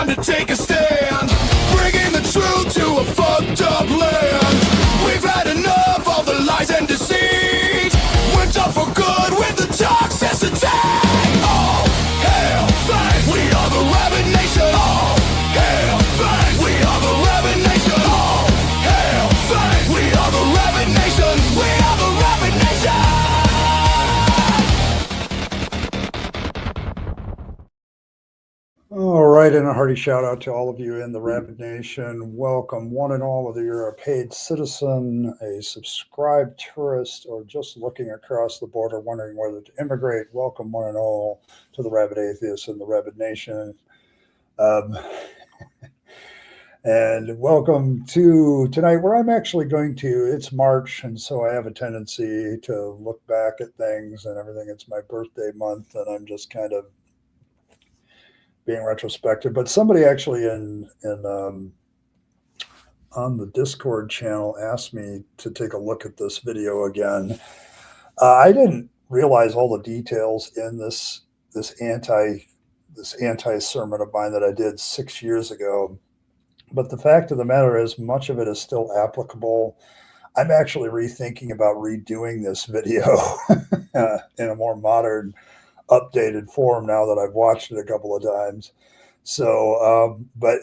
time to take a stand, bringing the truth to a fucked up land. We've had enough of the lies and deceit. We're done for good with the toxicity. All hail Fangs, we are the Rabyd Nation. All hail Fangs, we are the Rabyd Nation. All hail Fangs, we are the Rabyd Nation. We are the Rabyd Nation. All right, and a hearty shout out to all of you in the Rabyd Nation. Welcome, one and all, whether you're a paid citizen, a subscribed tourist, or just looking across the border wondering whether to immigrate. Welcome, one and all, to the Rabyd Atheist and the Rabyd Nation. And welcome to tonight, where I'm actually going to, it's March, and so I have a tendency to look back at things and everything. It's my birthday month, and I'm just kind of being retrospective. But somebody actually on the Discord channel asked me to take a look at this video again. I didn't realize all the details in this anti-sermon of mine that I did 6 years ago. But the fact of the matter is, much of it is still applicable. I'm actually rethinking about redoing this video in a more modern, updated form now that I've watched it a couple of times. So, but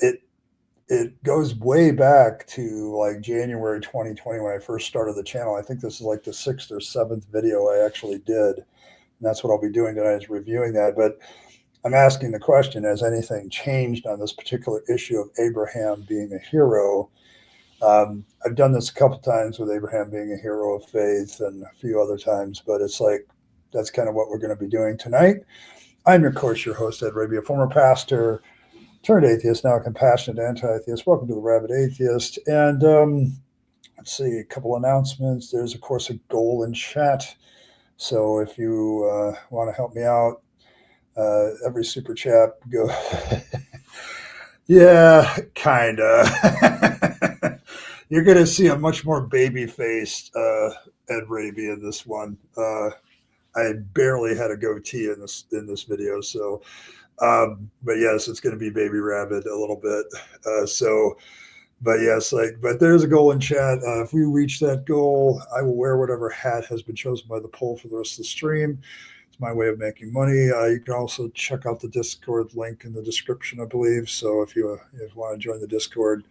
it goes way back to like January 2020 when I first started the channel. I think this is like the 6th or 7th video I actually did. And that's what I'll be doing tonight, is reviewing that. But I'm asking the question, has anything changed on this particular issue of Abraham being a hero? I've done this a couple times with Abraham being a hero of faith and a few other times, but it's like, that's kind of what we're going to be doing tonight. I'm, of course, your host, Ed Rabyd, a former pastor, turned atheist, now a compassionate anti-theist. Welcome to the Rabyd Atheist. And let's see, a couple announcements. There's, of course, a goal in chat. So if you want to help me out, every super chat, go. Yeah, kind of. You're going to see a much more baby-faced Ed Rabyd in this one. I barely had a goatee in this video, so but yes, it's going to be baby Rabyd a little bit. But yes, but there's a goal in chat. If we reach that goal, I will wear whatever hat has been chosen by the poll for the rest of the stream. It's my way of making money. You can also check out the Discord link in the description, I believe. So if you want to join the Discord,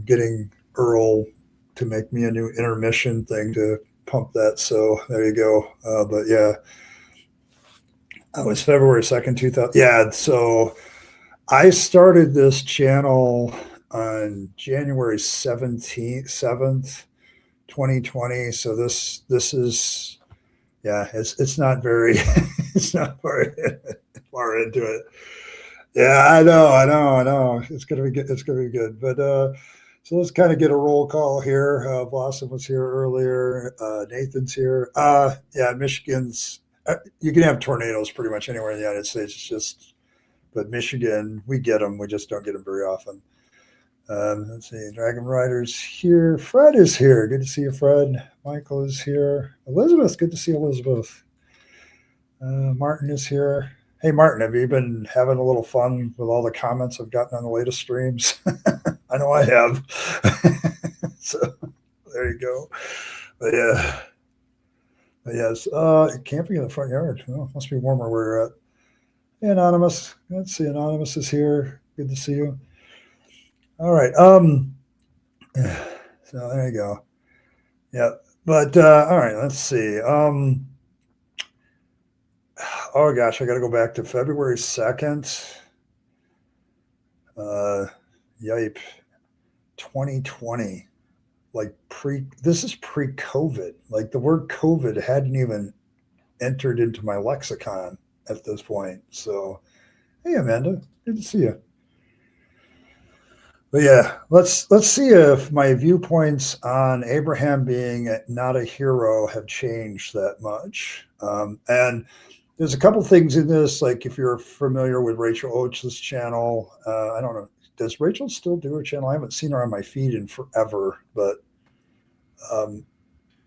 getting Earl to make me a new intermission thing to pump that. So there you go. But yeah, it was February 2nd, 2000. Yeah. So I started this channel on January 7th, 2020. So this is, yeah, it's not very, it's not far into it. Yeah, I know. It's going to be good. It's going to be good. But, so let's kind of get a roll call here. Blossom was here earlier. Nathan's here. Yeah, Michigan's, you can have tornadoes pretty much anywhere in the United States. It's just, but Michigan, we get them. We just don't get them very often. Let's see. Dragon Rider's here. Fred is here. Good to see you, Fred. Michael is here. Elizabeth, good to see Elizabeth. Martin is here. Hey, Martin, have you been having a little fun with all the comments I've gotten on the latest streams? I know I have. So there you go. But yeah. But yes. Camping in the front yard. Oh, must be warmer where you're at. Hey, Anonymous. Let's see. Anonymous is here. Good to see you. All right. So there you go. Yeah. But all right, let's see. Oh gosh, I got to go back to February 2nd. Yipe, 2020. Like this is pre-COVID. Like the word COVID hadn't even entered into my lexicon at this point. So, hey Amanda, good to see you. But yeah, let's see if my viewpoints on Abraham being not a hero have changed that much. And there's a couple things in this, like if you're familiar with Rachel Oates' channel, I don't know, does Rachel still do her channel? I haven't seen her on my feed in forever, but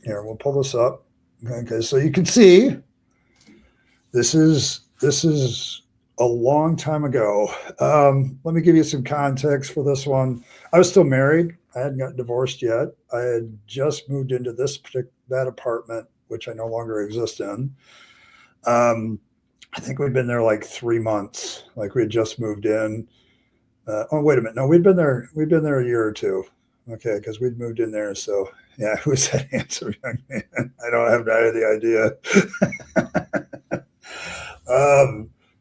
here, we'll pull this up. Okay, so you can see this is a long time ago. Let me give you some context for this one. I was still married. I hadn't gotten divorced yet. I had just moved into that apartment, which I no longer exist in. Um, I think we'd been there like 3 months. Like we had just moved in. Oh, wait a minute. No, we'd been there. We'd been there a year or two. Okay, because we'd moved in there. So yeah, who's that handsome young man? I don't have the idea.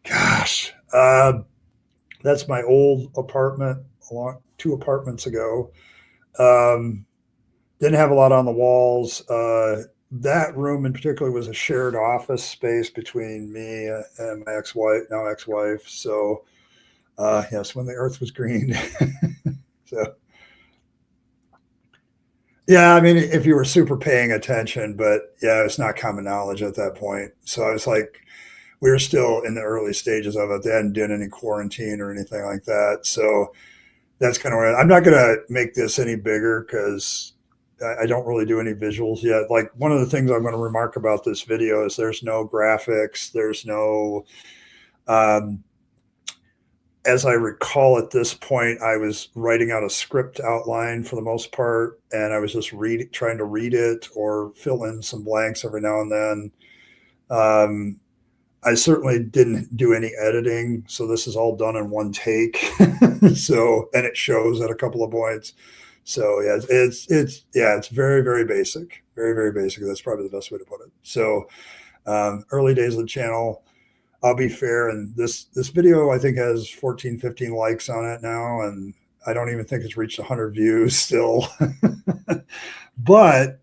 Gosh, that's my old apartment, 2 apartments ago. Um, didn't have a lot on the walls. That room in particular was a shared office space between me and my ex-wife, now ex-wife. So, yes, when the earth was green. So, yeah, I mean, if you were super paying attention, but yeah, it's not common knowledge at that point. So I was like, we were still in the early stages of it. They hadn't done any quarantine or anything like that. So that's kind of where I'm not going to make this any bigger because I don't really do any visuals yet. Like one of the things I'm going to remark about this video is there's no graphics. There's no, um, as I recall at this point, I was writing out a script outline for the most part, and I was just trying to read it or fill in some blanks every now and then. Um, I certainly didn't do any editing, so this is all done in one take. So, and it shows at a couple of points. So yeah, it's very, very basic, very, very basic. That's probably the best way to put it. So, early days of the channel. I'll be fair, and this video I think has 14, 15 likes on it now, and I don't even think it's reached 100 views still. But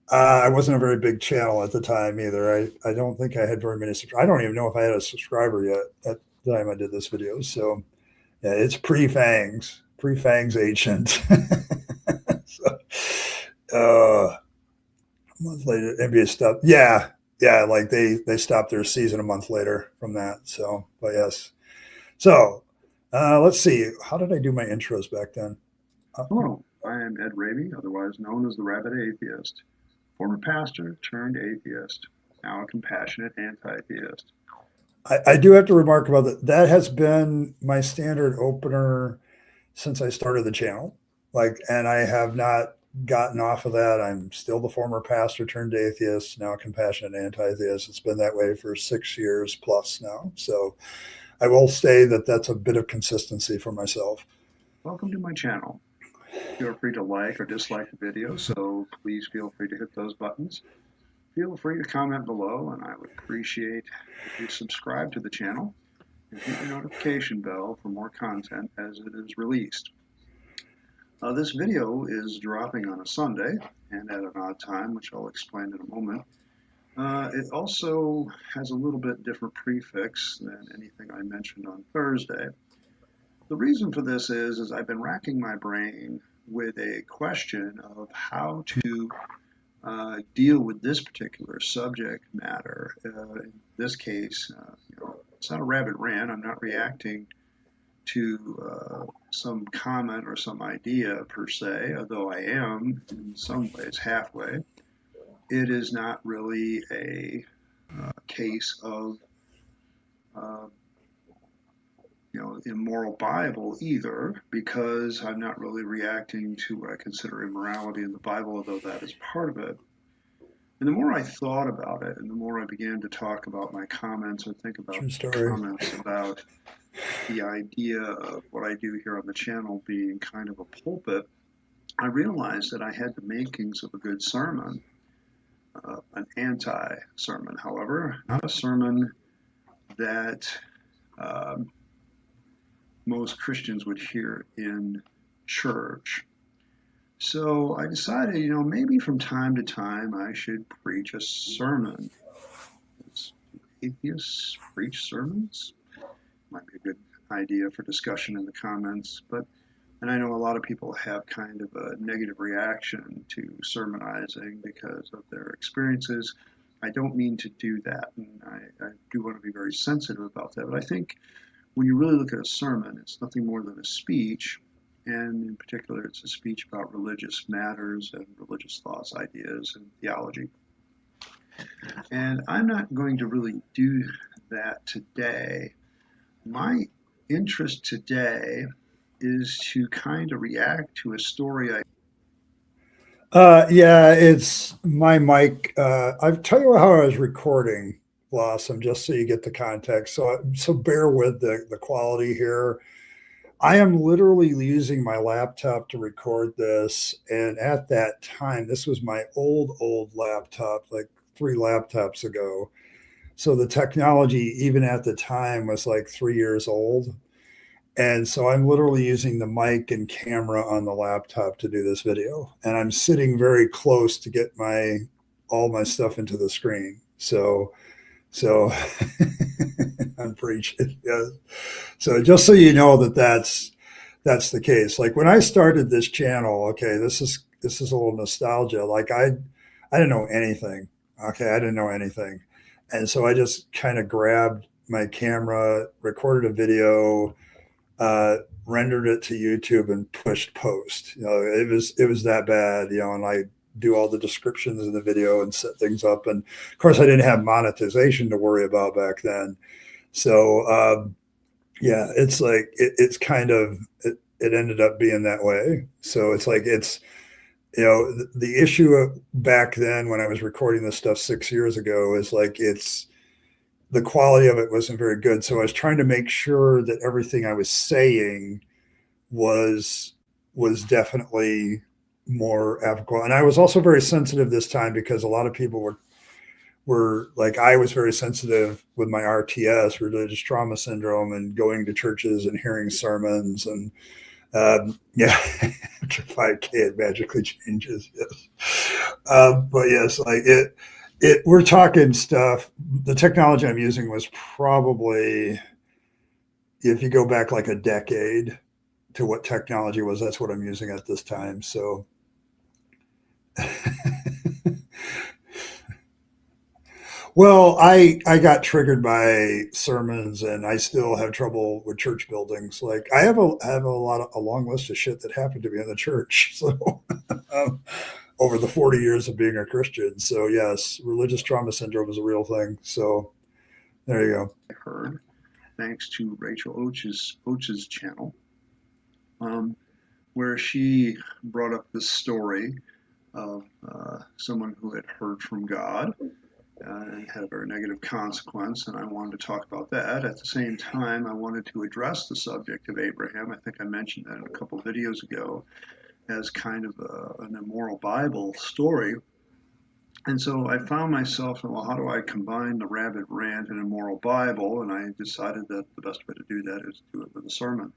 I wasn't a very big channel at the time either. I don't think I had very many. I don't even know if I had a subscriber yet at the time I did this video. So yeah, it's pre-Fangs ancient. So, a month later, NBA stuff. Yeah, yeah, like they stopped their season a month later from that. So, but yes. So let's see. How did I do my intros back then? Hello, I am Ed Rabyd, otherwise known as the Rabyd Atheist, former pastor turned atheist, now a compassionate anti-theist. I do have to remark about that. That has been my standard opener since I started the channel. Like, and I have not gotten off of that. I'm still the former pastor turned atheist, now a compassionate anti-theist. It's been that way for 6 years plus now. So I will say that that's a bit of consistency for myself. Welcome to my channel. Feel free to like or dislike the video, so please feel free to hit those buttons. Feel free to comment below, and I would appreciate if you subscribe to the channel and hit your notification bell for more content as it is released. This video is dropping on a Sunday and at an odd time, which I'll explain in a moment. It also has a little bit different prefix than anything I mentioned on Thursday. The reason for this is I've been racking my brain with a question of how to deal with this particular subject matter. In this case, it's not a rabbit rant. I'm not reacting to some comment or some idea per se, although I am in some ways halfway. It is not really a case of immoral Bible either, because I'm not really reacting to what I consider immorality in the Bible, although that is part of it. And the more I thought about it, and the more I began to talk about my comments or think about comments about the idea of what I do here on the channel being kind of a pulpit, I realized that I had the makings of a good sermon, an anti-sermon, however, not a sermon that most Christians would hear in church. So I decided, maybe from time to time I should preach a sermon. Does atheists preach sermons? Might be a good idea for discussion in the comments, and I know a lot of people have kind of a negative reaction to sermonizing because of their experiences. I don't mean to do that, and I do want to be very sensitive about that, but I think when you really look at a sermon, it's nothing more than a speech, and in particular, it's a speech about religious matters and religious thoughts, ideas, and theology. And I'm not going to really do that today. My interest today is to kind of react to a story I Yeah, it's my mic. I'll tell you how I was recording, Blossom, just so you get the context. So bear with the quality here. I am literally using my laptop to record this, and at that time, this was my old laptop, like 3 laptops ago. So the technology, even at the time, was like 3 years old. And so I'm literally using the mic and camera on the laptop to do this video. And I'm sitting very close to get my all my stuff into the screen. So I'm preaching. Yeah. So just so you know that's the case. Like when I started this channel, okay, this is a little nostalgia. Like I didn't know anything. Okay, I didn't know anything. And so I just kind of grabbed my camera, recorded a video, rendered it to YouTube and pushed post. It was that bad, and I do all the descriptions in the video and set things up. And of course, I didn't have monetization to worry about back then. So yeah, it's like it's kind of it ended up being that way. So it's like the issue back then when I was recording this stuff 6 years ago is like the quality of it wasn't very good. So I was trying to make sure that everything I was saying was definitely more applicable. And I was also very sensitive this time because a lot of people were like, I was very sensitive with my RTS, religious trauma syndrome, and going to churches and hearing sermons. And yeah, after 5K, it magically changes. Yes. But yes, like we're talking stuff. The technology I'm using was probably, if you go back like a decade to what technology was, that's what I'm using at this time. So well, I got triggered by sermons, and I still have trouble with church buildings. Like I have a long list of shit that happened to me in the church. So um, over the 40 years of being a Christian. So yes, religious trauma syndrome is a real thing. So there you go. heard, thanks to Rachel Oates' channel, where she brought up this story of someone who had heard from God and had a very negative consequence, and I wanted to talk about that. At the same time, I wanted to address the subject of Abraham. I think I mentioned that in a couple of videos ago as kind of an immoral Bible story. And so I found myself, well, how do I combine the rabid rant and immoral Bible? And I decided that the best way to do that is to do it with a sermon.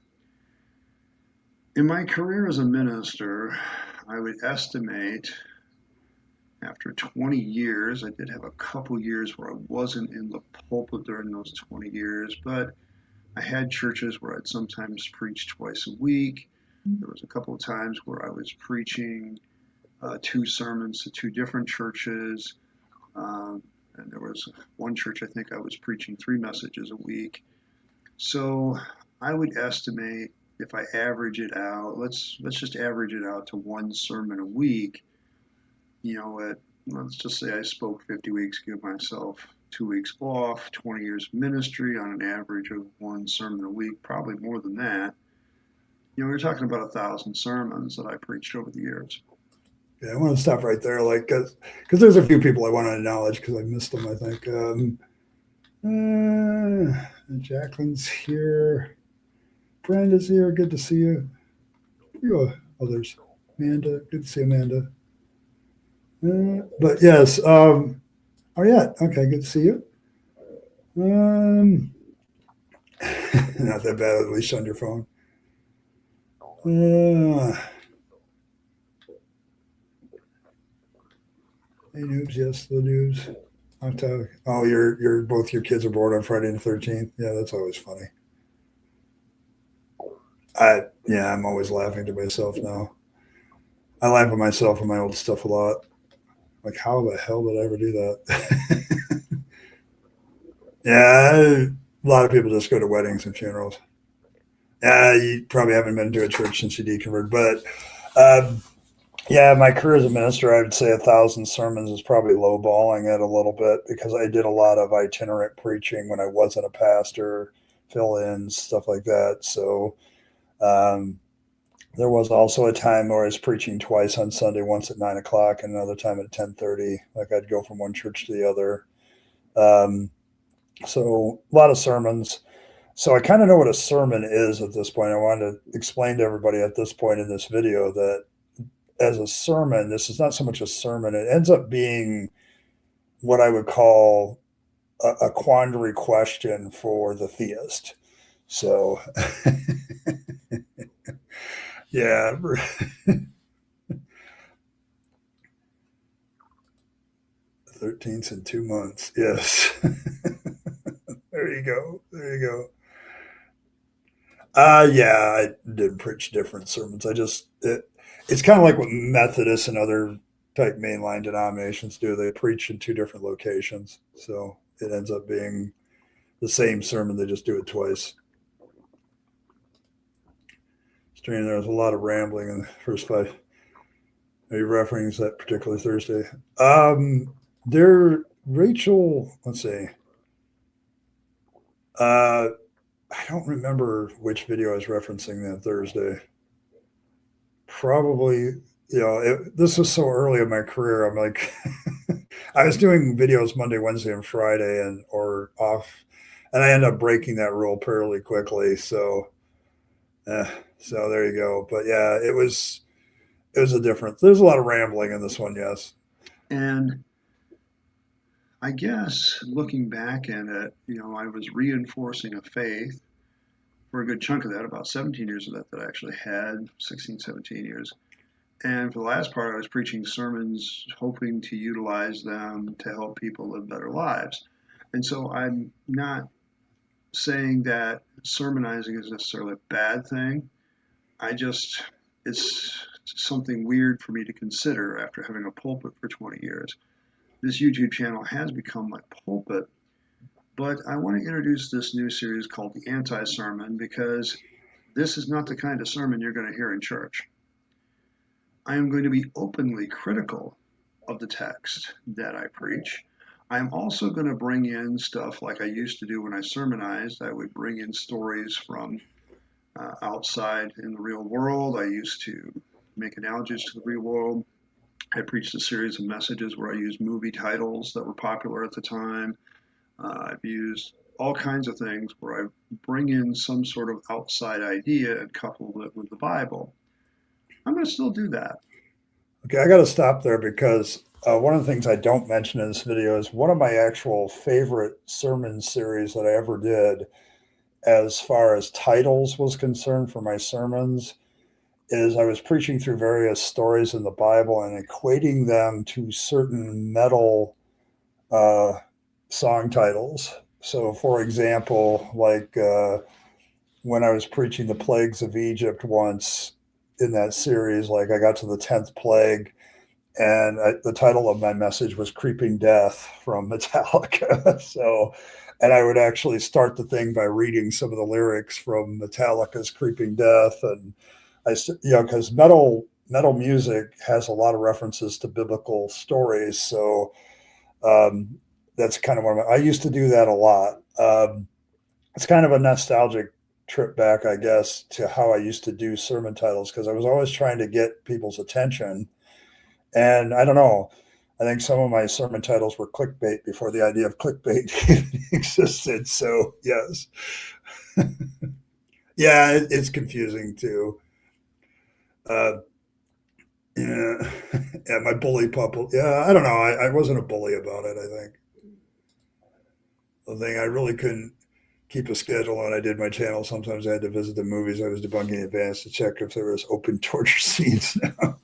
In my career as a minister, I would estimate after 20 years, I did have a couple years where I wasn't in the pulpit during those 20 years, but I had churches where I'd sometimes preach twice a week. There was a couple of times where I was preaching 2 sermons to 2 different churches. And there was one church, I think I was preaching 3 messages a week. So I would estimate, if I average it out, let's just average it out to 1 sermon a week. Let's just say I spoke 50 weeks, give myself 2 weeks off, 20 years of ministry on an average of 1 sermon a week, probably more than that. We're talking about 1,000 sermons that I preached over the years. Yeah, I want to stop right there, like, because there's a few people I want to acknowledge because I missed them, I think. Jacqueline's here. Brenda's here. Good to see you. You others. Amanda. Good to see Amanda. But yes. Oh, yeah. Okay. Good to see you. Not that bad, at least on your phone. Hey, noobs. Yes, the noobs. Oh, you're both your kids are born on Friday the 13th. Yeah, that's always funny. I'm always laughing to myself now. I laugh at myself and my old stuff a lot. Like, how the hell did I ever do that? Yeah, a lot of people just go to weddings and funerals. Yeah, you probably haven't been to a church since you deconverted, but yeah, my career as a minister, I would say 1,000 sermons is probably lowballing it a little bit because I did a lot of itinerant preaching when I wasn't a pastor, fill-ins, stuff like that. So there was also a time where I was preaching twice on Sunday, once at 9 o'clock and another time at 10:30. Like I'd go from one church to the other. So a lot of sermons. So I kind of know what a sermon is at this point. I wanted to explain to everybody at this point in this video that as a sermon, this is not so much a sermon. It ends up being what I would call a quandary question for the theist. So, yeah. 13th in 2 months. Yes. There you go. There you go. Yeah, I did preach different sermons. It's kind of like what Methodists and other type mainline denominations do. They preach in two different locations. So it ends up being the same sermon. They just do it twice. Strange, there was a lot of rambling in the first 5. Are you referencing that particular Thursday? Rachel, let's see. I don't remember which video I was referencing that Thursday. Probably, this was so early in my career. I'm like, I was doing videos Monday, Wednesday, and Friday, or off, and I ended up breaking that rule fairly quickly. So there you go. But yeah, it was a different. There's a lot of rambling in this one, yes. And I guess looking back at it, I was reinforcing a faith for a good chunk of that, about 17 years of that I actually had, 16, 17 years. And for the last part, I was preaching sermons, hoping to utilize them to help people live better lives. And so I'm not saying that sermonizing is necessarily a bad thing. It's something weird for me to consider after having a pulpit for 20 years. This YouTube channel has become my pulpit, but I want to introduce this new series called the Anti-Sermon, because this is not the kind of sermon you're going to hear in church. I am going to be openly critical of the text that I preach. I'm also going to bring in stuff like I used to do when I sermonized. I would bring in stories from outside in the real world. I used to make analogies to the real world. I preached a series of messages where I used movie titles that were popular at the time. I've used all kinds of things where I bring in some sort of outside idea and couple it with the Bible. I'm going to still do that. Okay, I got to stop there because one of the things I don't mention in this video is one of my actual favorite sermon series that I ever did, as far as titles was concerned for my sermons, is I was preaching through various stories in the Bible and equating them to certain metal song titles. So, for example, like when I was preaching the plagues of Egypt once in that series, like I got to the 10th plague, and the title of my message was Creeping Death from Metallica. So, and I would actually start the thing by reading some of the lyrics from Metallica's Creeping Death. And because metal music has a lot of references to biblical stories. So that's kind of I used to do that a lot. It's kind of a nostalgic trip back, I guess, to how I used to do sermon titles, because I was always trying to get people's attention. And I don't know, I think some of my sermon titles were clickbait before the idea of clickbait even existed. So yes. Yeah, it's confusing too. Yeah, my bully pup. Yeah, I don't know. I wasn't a bully about it, I think. The thing, I really couldn't keep a schedule when I did my channel. Sometimes I had to visit the movies I was debunking in advance to check if there was open torture scenes now.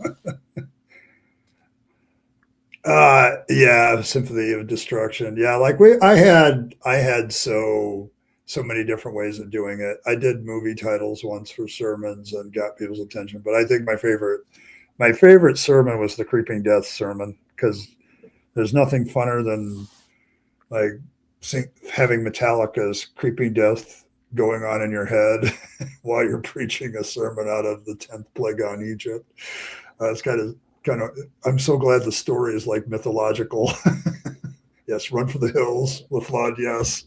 Yeah, Symphony of Destruction. Yeah, like I had so many different ways of doing it. I did movie titles once for sermons and got people's attention, but I think my favorite sermon was the Creeping Death sermon, because there's nothing funner than like having Metallica's Creeping Death going on in your head while you're preaching a sermon out of the 10th plague on Egypt. It's kind of, I'm so glad the story is like mythological. Yes, run for the hills, LaFleur, yes.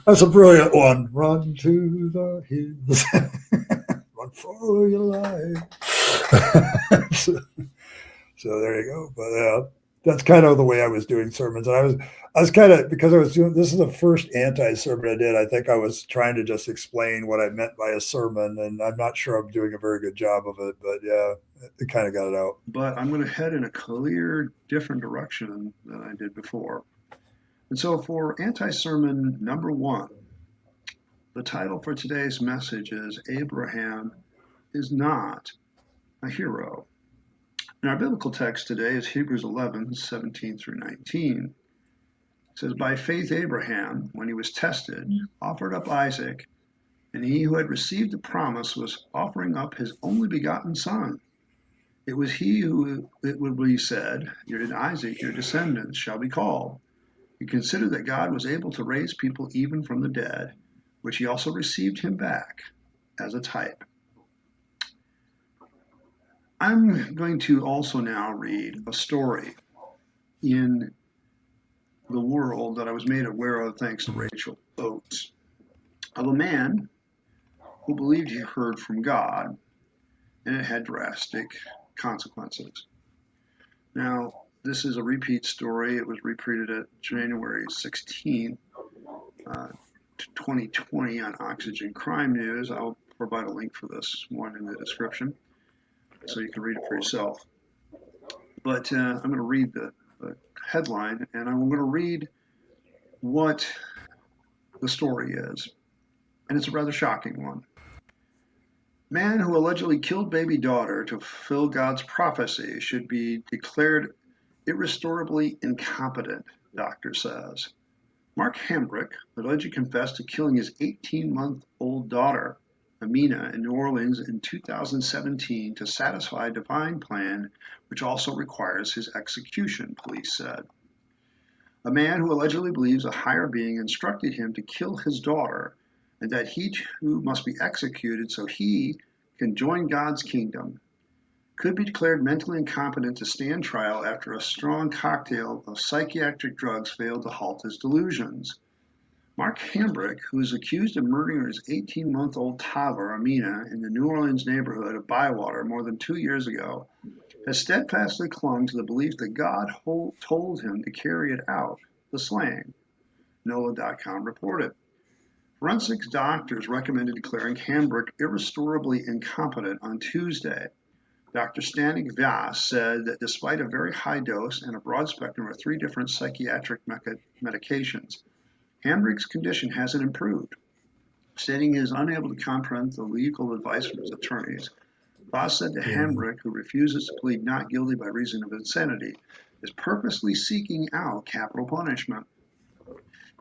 That's a brilliant one. Run to the hills. Run for your life. So there you go. But that's kind of the way I was doing sermons. And I was kind of, because I was doing, this is the first anti-sermon I did. I think I was trying to just explain what I meant by a sermon, and I'm not sure I'm doing a very good job of it, but yeah, it kind of got it out. But I'm going to head in a clear, different direction than I did before. And so for anti-sermon number 1, the title for today's message is Abraham is not a hero. And our biblical text today is Hebrews 11:17 through 19. It says, by faith Abraham, when he was tested, offered up Isaac, and he who had received the promise was offering up his only begotten son. It was he who it would be said, in Isaac your descendants shall be called. He considered that God was able to raise people even from the dead, which he also received him back as a type. I'm going to also now read a story in the world that I was made aware of thanks to Rachel Oates, of a man who believed he heard from God, and it had drastic consequences. Now, this is a repeat story. It was repeated at January 16th, 2020 on Oxygen Crime News. I'll provide a link for this one in the description so you can read it for yourself. But I'm going to read the headline, and I'm going to read what the story is. And it's a rather shocking one. Man who allegedly killed baby daughter to fulfill God's prophecy should be declared irrestorably incompetent, doctor says. Mark Hambrick allegedly confessed to killing his 18-month-old daughter, Amina, in New Orleans in 2017 to satisfy a divine plan, which also requires his execution, police said. A man who allegedly believes a higher being instructed him to kill his daughter, and that he too must be executed so he can join God's kingdom, could be declared mentally incompetent to stand trial after a strong cocktail of psychiatric drugs failed to halt his delusions. Mark Hambrick, who is accused of murdering his 18-month-old toddler, Amina, in the New Orleans neighborhood of Bywater more than 2 years ago, has steadfastly clung to the belief that God told him to carry it out, the slaying, NOLA.com reported. Forensics doctors recommended declaring Hambrick irrestorably incompetent on Tuesday. Dr. Stanik Vyas said that despite a very high dose and a broad spectrum of 3 different psychiatric medications, Hambrick's condition hasn't improved. Stating he is unable to comprehend the legal advice from his attorneys, Vyas said that Hambrick, who refuses to plead not guilty by reason of insanity, is purposely seeking out capital punishment.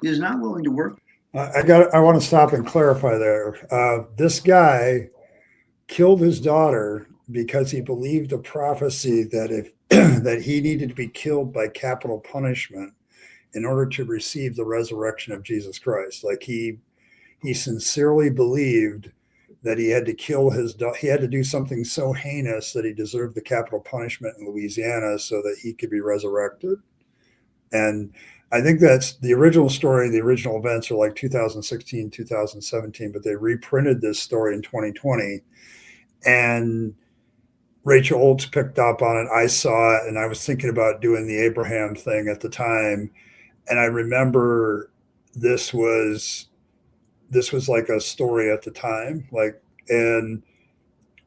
He is not willing to work. I want to stop and clarify there. This guy killed his daughter because he believed a prophecy that if that he needed to be killed by capital punishment in order to receive the resurrection of Jesus Christ. Like he sincerely believed that he had to kill he had to do something so heinous that he deserved the capital punishment in Louisiana so that he could be resurrected. And I think that's the original story. The original events are like 2016, 2017, but they reprinted this story in 2020. And Rachel Oates picked up on it. I saw it, and I was thinking about doing the Abraham thing at the time. And I remember this was like a story at the time. And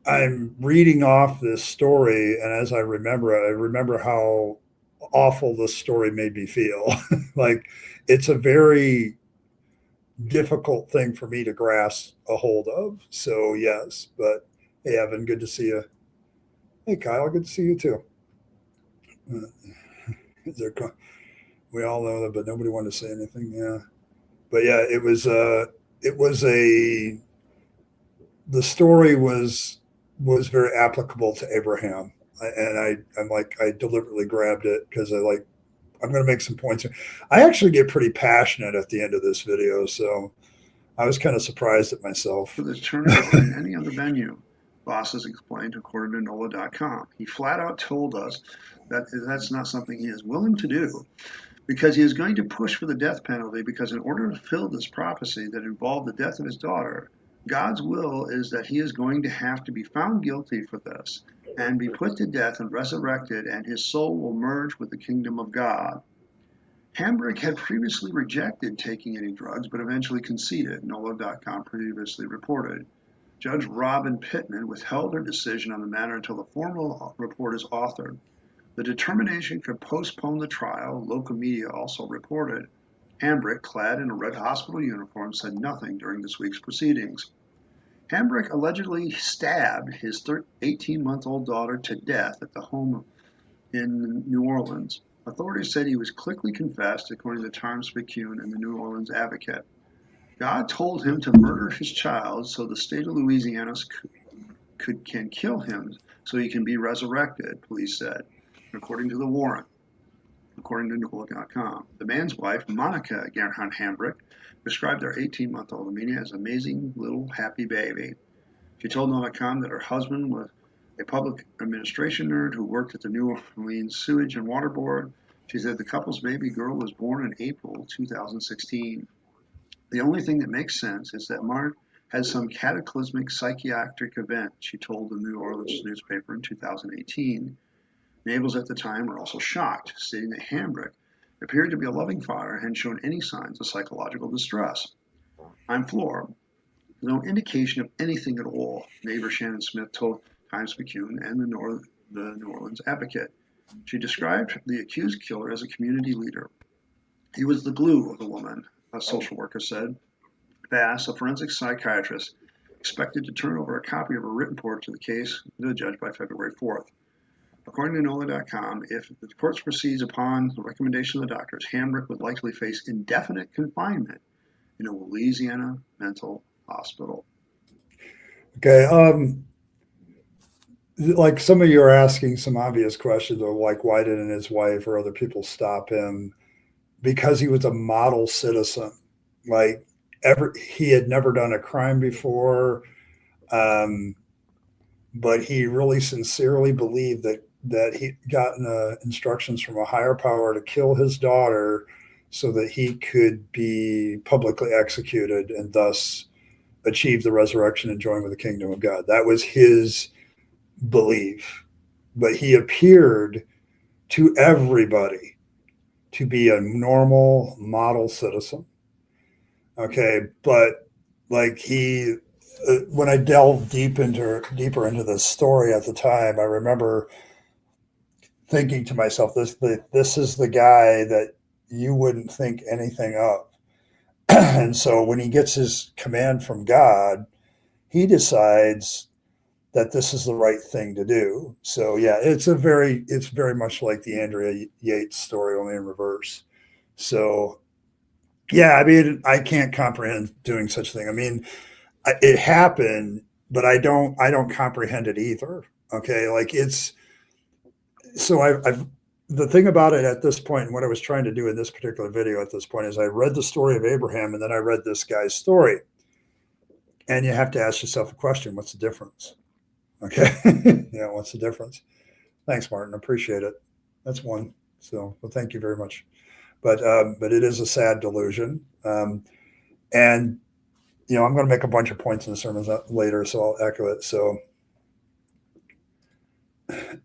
I'm reading off this story, and as I remember how awful this story made me feel. Like, it's a very difficult thing for me to grasp a hold of. So yes, but hey, Evan, good to see you. Hey, Kyle, good to see you too. We all know that, but nobody wanted to say anything. Yeah, but yeah, the story was very applicable to Abraham. And I deliberately grabbed it because I'm going to make some points. I actually get pretty passionate at the end of this video, so I was kind of surprised at myself. For this tournament in any other venue, Voss has explained according to NOLA.com. He flat out told us that that's not something he is willing to do. because he is going to push for the death penalty, because in order to fulfill this prophecy that involved the death of his daughter, God's will is that he is going to have to be found guilty for this and be put to death and resurrected, and his soul will merge with the kingdom of God. Hambrick had previously rejected taking any drugs, but eventually conceded, NOLA.com previously reported. Judge Robin Pittman withheld her decision on the matter until the formal report is authored. The determination could postpone the trial, local media also reported. Hambrick, clad in a red hospital uniform, said nothing during this week's proceedings. Hambrick allegedly stabbed his 18-month-old daughter to death at the home in New Orleans. Authorities said he was quickly confessed, according to Times-Picayune and the New Orleans Advocate. God told him to murder his child so the state of Louisiana can kill him so he can be resurrected, police said, according to the warrant, according to NOLA.com. The man's wife, Monica Gerhardt Hambrick, described their 18-month-old Amelia as an amazing little happy baby. She told NOLA.com that her husband was a public administration nerd who worked at the New Orleans Sewage and Water Board. She said the couple's baby girl was born in April 2016. The only thing that makes sense is that Mark had some cataclysmic psychiatric event, she told the New Orleans newspaper in 2018. Neighbors at the time were also shocked, stating that Hambrick appeared to be a loving father and hadn't shown any signs of psychological distress. I'm floored. There's no indication of anything at all, neighbor Shannon Smith told Times-Picayune and the New Orleans Advocate. She described the accused killer as a community leader. He was the glue of the woman, a social worker said. Bass, a forensic psychiatrist, expected to turn over a copy of a written report to the case to the judge by February 4th. According to NOLA.com, if the court proceeds upon the recommendation of the doctors, Hambrick would likely face indefinite confinement in a Louisiana mental hospital. Okay, like some of you are asking some obvious questions of like, why didn't his wife or other people stop him? Because he was a model citizen. Like he had never done a crime before, but he really sincerely believed that he'd gotten instructions from a higher power to kill his daughter so that he could be publicly executed and thus achieve the resurrection and join with the kingdom of God. That was his belief. But he appeared to everybody to be a normal model citizen. Okay, but like when I delved deeper into this story at the time, I remember thinking to myself, this is the guy that you wouldn't think anything of. And so when he gets his command from God, he decides that this is the right thing to do. So yeah, it's very much like the Andrea Yates story, only in reverse. So yeah, I mean, I can't comprehend doing such a thing. I mean, it happened, but I don't comprehend it either. Okay, like I've the thing about it at this point, and what I was trying to do in this particular video at this point, is I read the story of Abraham and then I read this guy's story. And you have to ask yourself a question: what's the difference? Okay, yeah, what's the difference? Thanks, Martin. Appreciate it. That's one. So, well, thank you very much. But it is a sad delusion, and I'm going to make a bunch of points in the sermons later, so I'll echo it. So,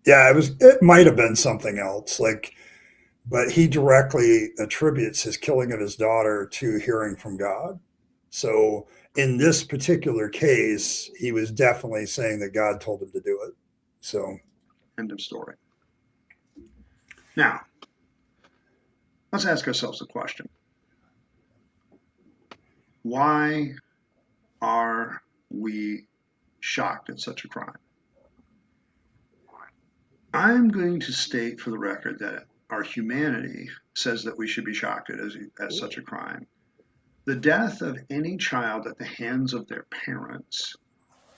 yeah, it might have been something else, but he directly attributes his killing of his daughter to hearing from God. So in this particular case, he was definitely saying that God told him to do it. So end of story. Now, let's ask ourselves a question. Why are we shocked at such a crime? I'm going to state for the record that our humanity says that we should be shocked at such a crime. The death of any child at the hands of their parents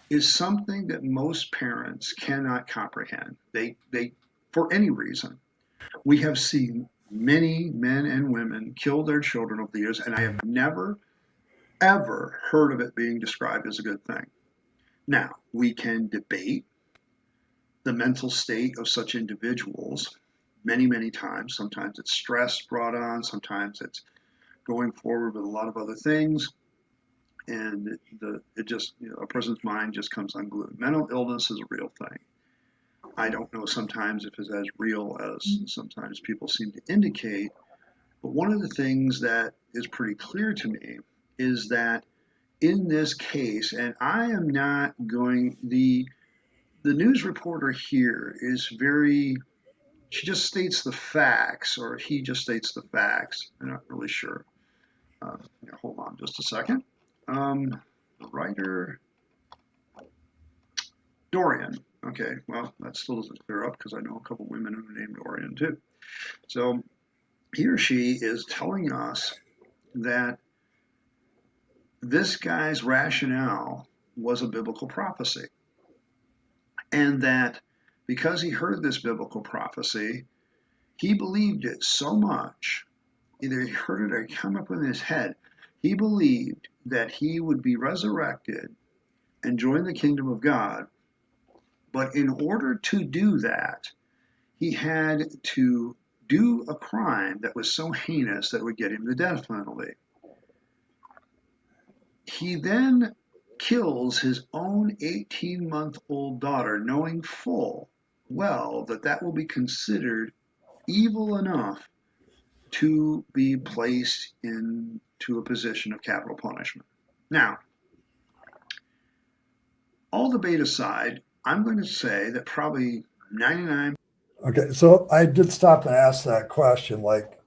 is something that most parents cannot comprehend. They for any reason. We have seen many men and women kill their children over the years, and I have never, ever heard of it being described as a good thing. Now, we can debate the mental state of such individuals, many, many times. Sometimes it's stress brought on, sometimes it's going forward with a lot of other things. And it just, a person's mind just comes unglued. Mental illness is a real thing. I don't know sometimes if it's as real as sometimes people seem to indicate. But one of the things that is pretty clear to me is that in this case, and I am not going, the news reporter here is very, she just states the facts, or he just states the facts. I'm not really sure. Hold on just a second. The writer, Dorian. Okay, well, that still doesn't clear up because I know a couple women who are named Dorian too. So he or she is telling us that this guy's rationale was a biblical prophecy. And that because he heard this biblical prophecy, he believed it so much, either he heard it or it came up in his head, he believed that he would be resurrected and join the kingdom of God. But in order to do that, he had to do a crime that was so heinous that it would get him the death penalty. He then kills his own 18-month-old daughter, knowing full well that that will be considered evil enough to be placed into a position of capital punishment. Now, all debate aside, I'm going to say that probably 99. Okay, so I did stop and ask that question, like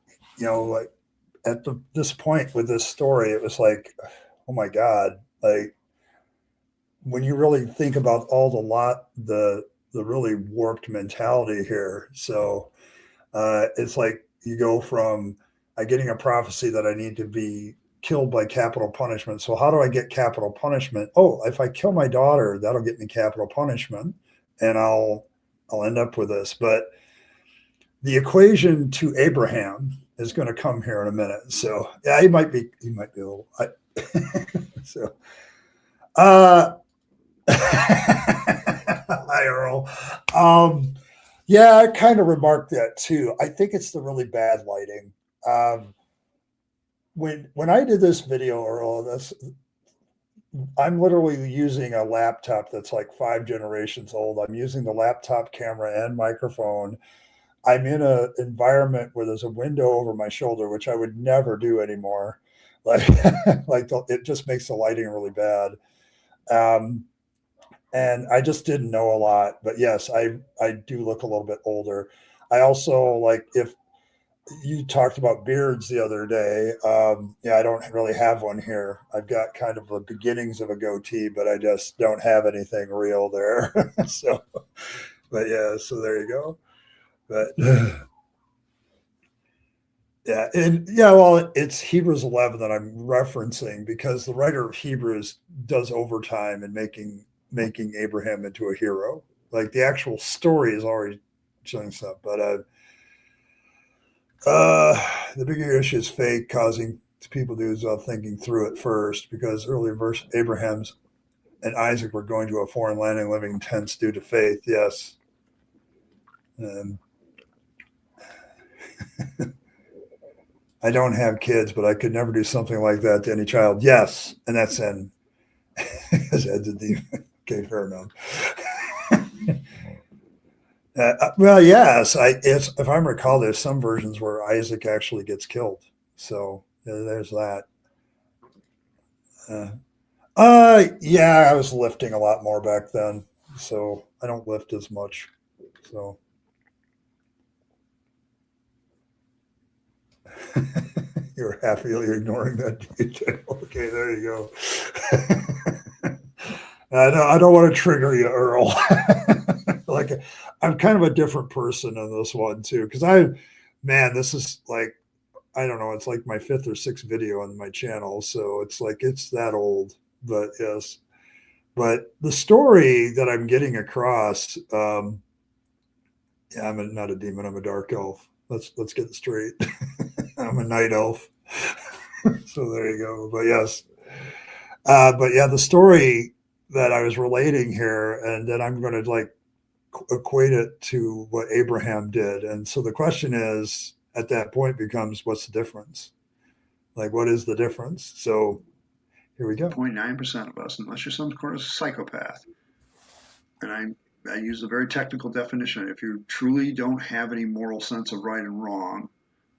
at this point with this story, it was like, oh my God, like when you really think about all the really warped mentality here. So it's like you go from getting a prophecy that I need to be killed by capital punishment. So how do I get capital punishment? Oh, if I kill my daughter, that'll get me capital punishment, and I'll end up with this. But the equation to Abraham is going to come here in a minute. So yeah, he might be a little. So, hi Earl. Yeah, I kind of remarked that too. I think it's the really bad lighting. When I did this video, Earl, I'm literally using a laptop that's like 5 generations old. I'm using the laptop camera and microphone. I'm in an environment where there's a window over my shoulder, which I would never do anymore. Like, it just makes the lighting really bad. And I just didn't know a lot. But yes, I do look a little bit older. I also, like, if you talked about beards the other day, I don't really have one here. I've got kind of the beginnings of a goatee, but I just don't have anything real there. So, but yeah, so there you go. But yeah, and yeah, well, it's Hebrews 11 that I'm referencing because the writer of Hebrews does overtime in making Abraham into a hero. Like the actual story is already showing stuff, but the bigger issue is faith causing people to do is thinking through it first, because earlier verse Abraham's and Isaac were going to a foreign land and living in tents due to faith. Yes. I don't have kids, but I could never do something like that to any child. Yes. And that's in okay, fair enough. Well, yes. If I recall, there's some versions where Isaac actually gets killed. So there's that. Yeah, I was lifting a lot more back then, so I don't lift as much. So you're happy you're ignoring that detail. Okay, there you go. I don't want to trigger you, Earl. Like, I'm kind of a different person in this one too, because this is like, I don't know, it's like my 5th or 6th video on my channel, so it's like it's that old. But yes, but the story that I'm getting across, I'm not a demon. I'm a dark elf. Let's get it straight. I'm a night elf. So there you go. But yes, but yeah, the story that I was relating here, and then I'm going to like equate it to what Abraham did. And so the question is, at that point becomes, what's the difference? Like, what is the difference? So here we go. 0.9% of us, unless you're some sort of psychopath. And I use a very technical definition. If you truly don't have any moral sense of right and wrong,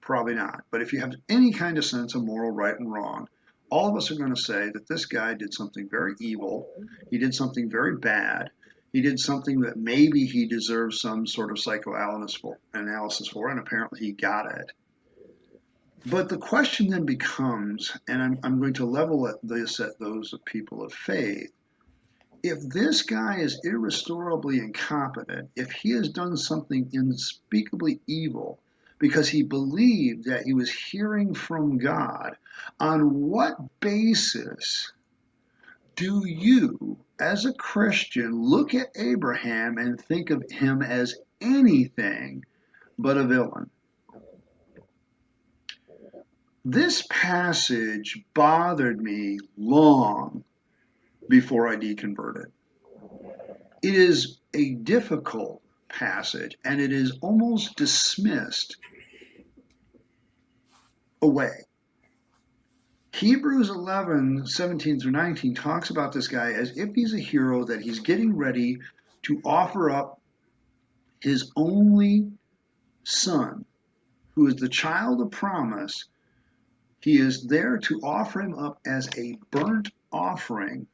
probably not. But if you have any kind of sense of moral right and wrong, all of us are going to say that this guy did something very evil. He did something very bad. He did something that maybe he deserves some sort of psychoanalysis for, and apparently he got it. But the question then becomes, and I'm going to level this at those of people of faith, if this guy is irrestorably incompetent, if he has done something unspeakably evil because he believed that he was hearing from God, on what basis do you, as a Christian, look at Abraham and think of him as anything but a villain? This passage bothered me long before I deconverted. It is a difficult passage, and it is almost dismissed away. Hebrews 11, 17 through 19 talks about this guy as if he's a hero, that he's getting ready to offer up his only son, who is the child of promise. He is there to offer him up as a burnt offering.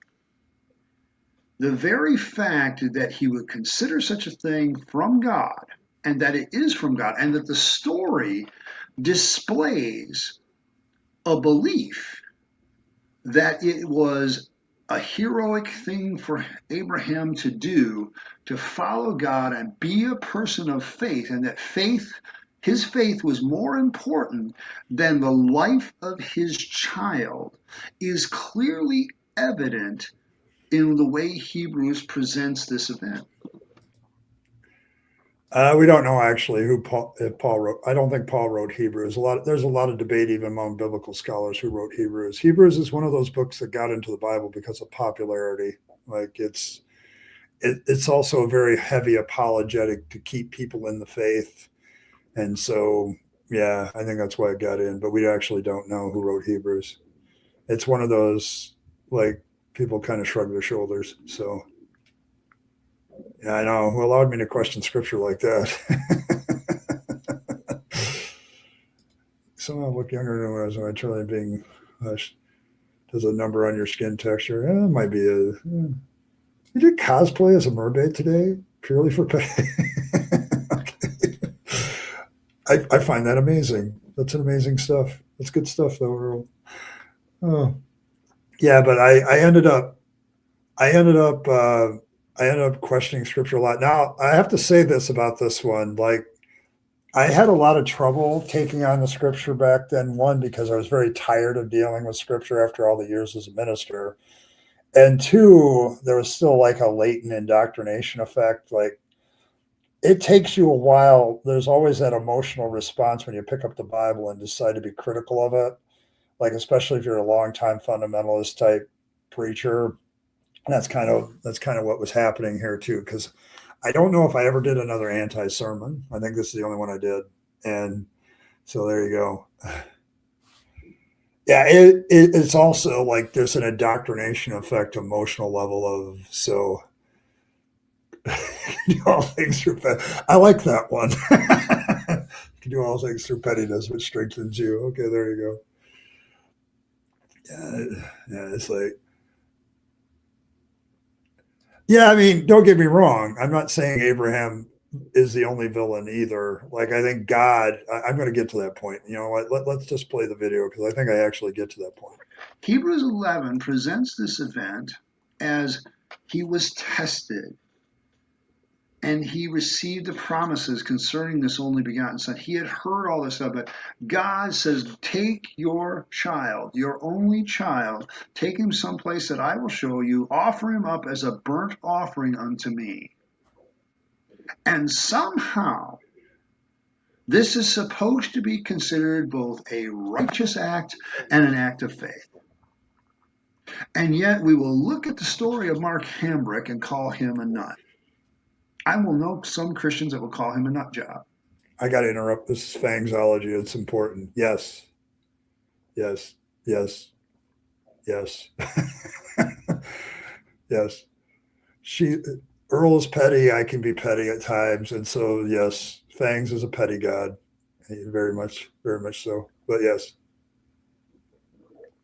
The very fact that he would consider such a thing from God, and that it is from God, and that the story displays a belief that it was a heroic thing for Abraham to do, to follow God and be a person of faith, and that his faith was more important than the life of his child, is clearly evident in the way Hebrews presents this event. We don't know actually if Paul wrote. I don't think Paul wrote Hebrews. There's a lot of debate even among biblical scholars who wrote Hebrews. Hebrews is one of those books that got into the Bible because of popularity. Like it's also a very heavy apologetic to keep people in the faith, and so yeah, I think that's why it got in. But we actually don't know who wrote Hebrews. It's one of those, like, people kind of shrug their shoulders. So yeah, I know. Who allowed me to question scripture like that? Somehow look younger than I was when I tried being hushed. Does a number on your skin texture? It might be a. You did cosplay as a mermaid today, purely for pay. Okay. I find that amazing. That's an amazing stuff. That's good stuff, though, Earl. Oh, yeah, but I ended up questioning scripture a lot. Now, I have to say this about this one. Like, I had a lot of trouble taking on the scripture back then. One, because I was very tired of dealing with scripture after all the years as a minister. And two, there was still like a latent indoctrination effect. Like, it takes you a while. There's always that emotional response when you pick up the Bible and decide to be critical of it. Like, especially if you're a longtime fundamentalist type preacher. And that's kind of what was happening here too, because I don't know if I ever did another anti-sermon. I think this is the only one I did, and so there you go. Yeah, it's also like there's an indoctrination effect, emotional level of so. Do all things through I like that one. You can do all things through pettiness, which strengthens you. Okay, there you go. Yeah, it's like. Yeah, I mean, don't get me wrong. I'm not saying Abraham is the only villain either. Like, I think God, I'm going to get to that point. You know what? Let's just play the video because I think I actually get to that point. Hebrews 11 presents this event as he was tested and he received the promises concerning this only begotten son. He had heard all this stuff, but God says, take your child, your only child, take him someplace that I will show you, offer him up as a burnt offering unto me. And somehow, this is supposed to be considered both a righteous act and an act of faith. And yet we will look at the story of Mark Hambrick and call him a nut. I will know some Christians that will call him a nut job. I got to interrupt. This is Fangsology. It's important. Yes. Yes. Yes. Yes. Yes. She Earl is petty. I can be petty at times, and so yes, Fangs is a petty god, very much so. But yes,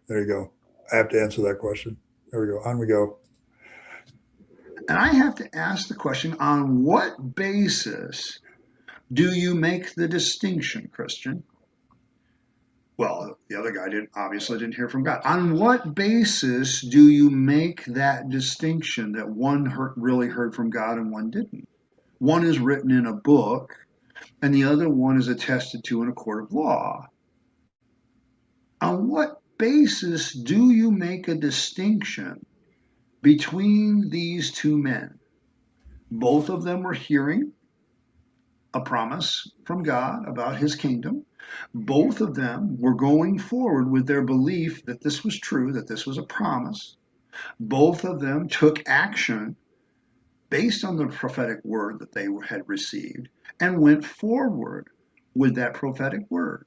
there you go. I have to answer that question. There we go. On we go. And I have to ask the question, on what basis do you make the distinction, Christian? Well, the other guy obviously didn't hear from God. On what basis do you make that distinction that one really heard from God and one didn't? One is written in a book, and the other one is attested to in a court of law. On what basis do you make a distinction between these two men? Both of them were hearing a promise from God about his kingdom. Both of them were going forward with their belief that this was true, that this was a promise. Both of them took action based on the prophetic word that they had received and went forward with that prophetic word.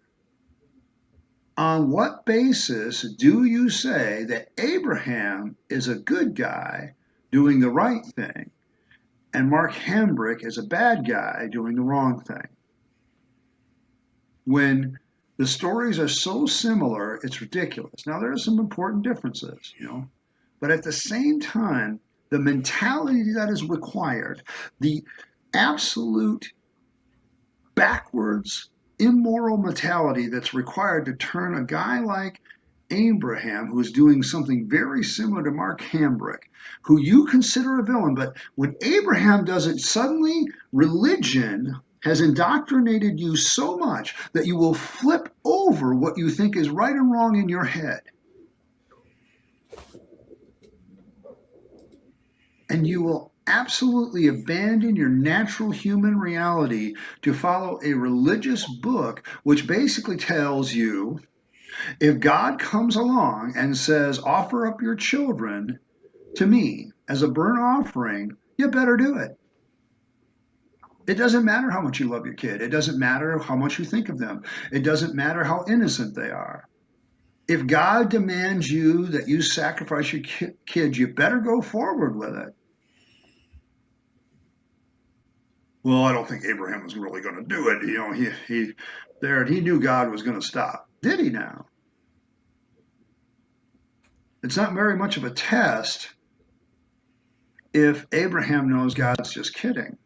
On what basis do you say that Abraham is a good guy doing the right thing and Mark Hambrick is a bad guy doing the wrong thing? When the stories are so similar, it's ridiculous. Now, there are some important differences, but at the same time, the mentality that is required, the absolute backwards, immoral mentality that's required to turn a guy like Abraham, who is doing something very similar to Mark Hambrick, who you consider a villain, but when Abraham does it, suddenly religion has indoctrinated you so much that you will flip over what you think is right and wrong in your head. And you will absolutely abandon your natural human reality to follow a religious book which basically tells you, if God comes along and says, offer up your children to me as a burnt offering, you better do it. It doesn't matter how much you love your kid. It doesn't matter how much you think of them. It doesn't matter how innocent they are. If God demands you that you sacrifice your kids, you better go forward with it. Well, I don't think Abraham was really going to do it. He knew God was going to stop. Did he now? It's not very much of a test if Abraham knows God's just kidding.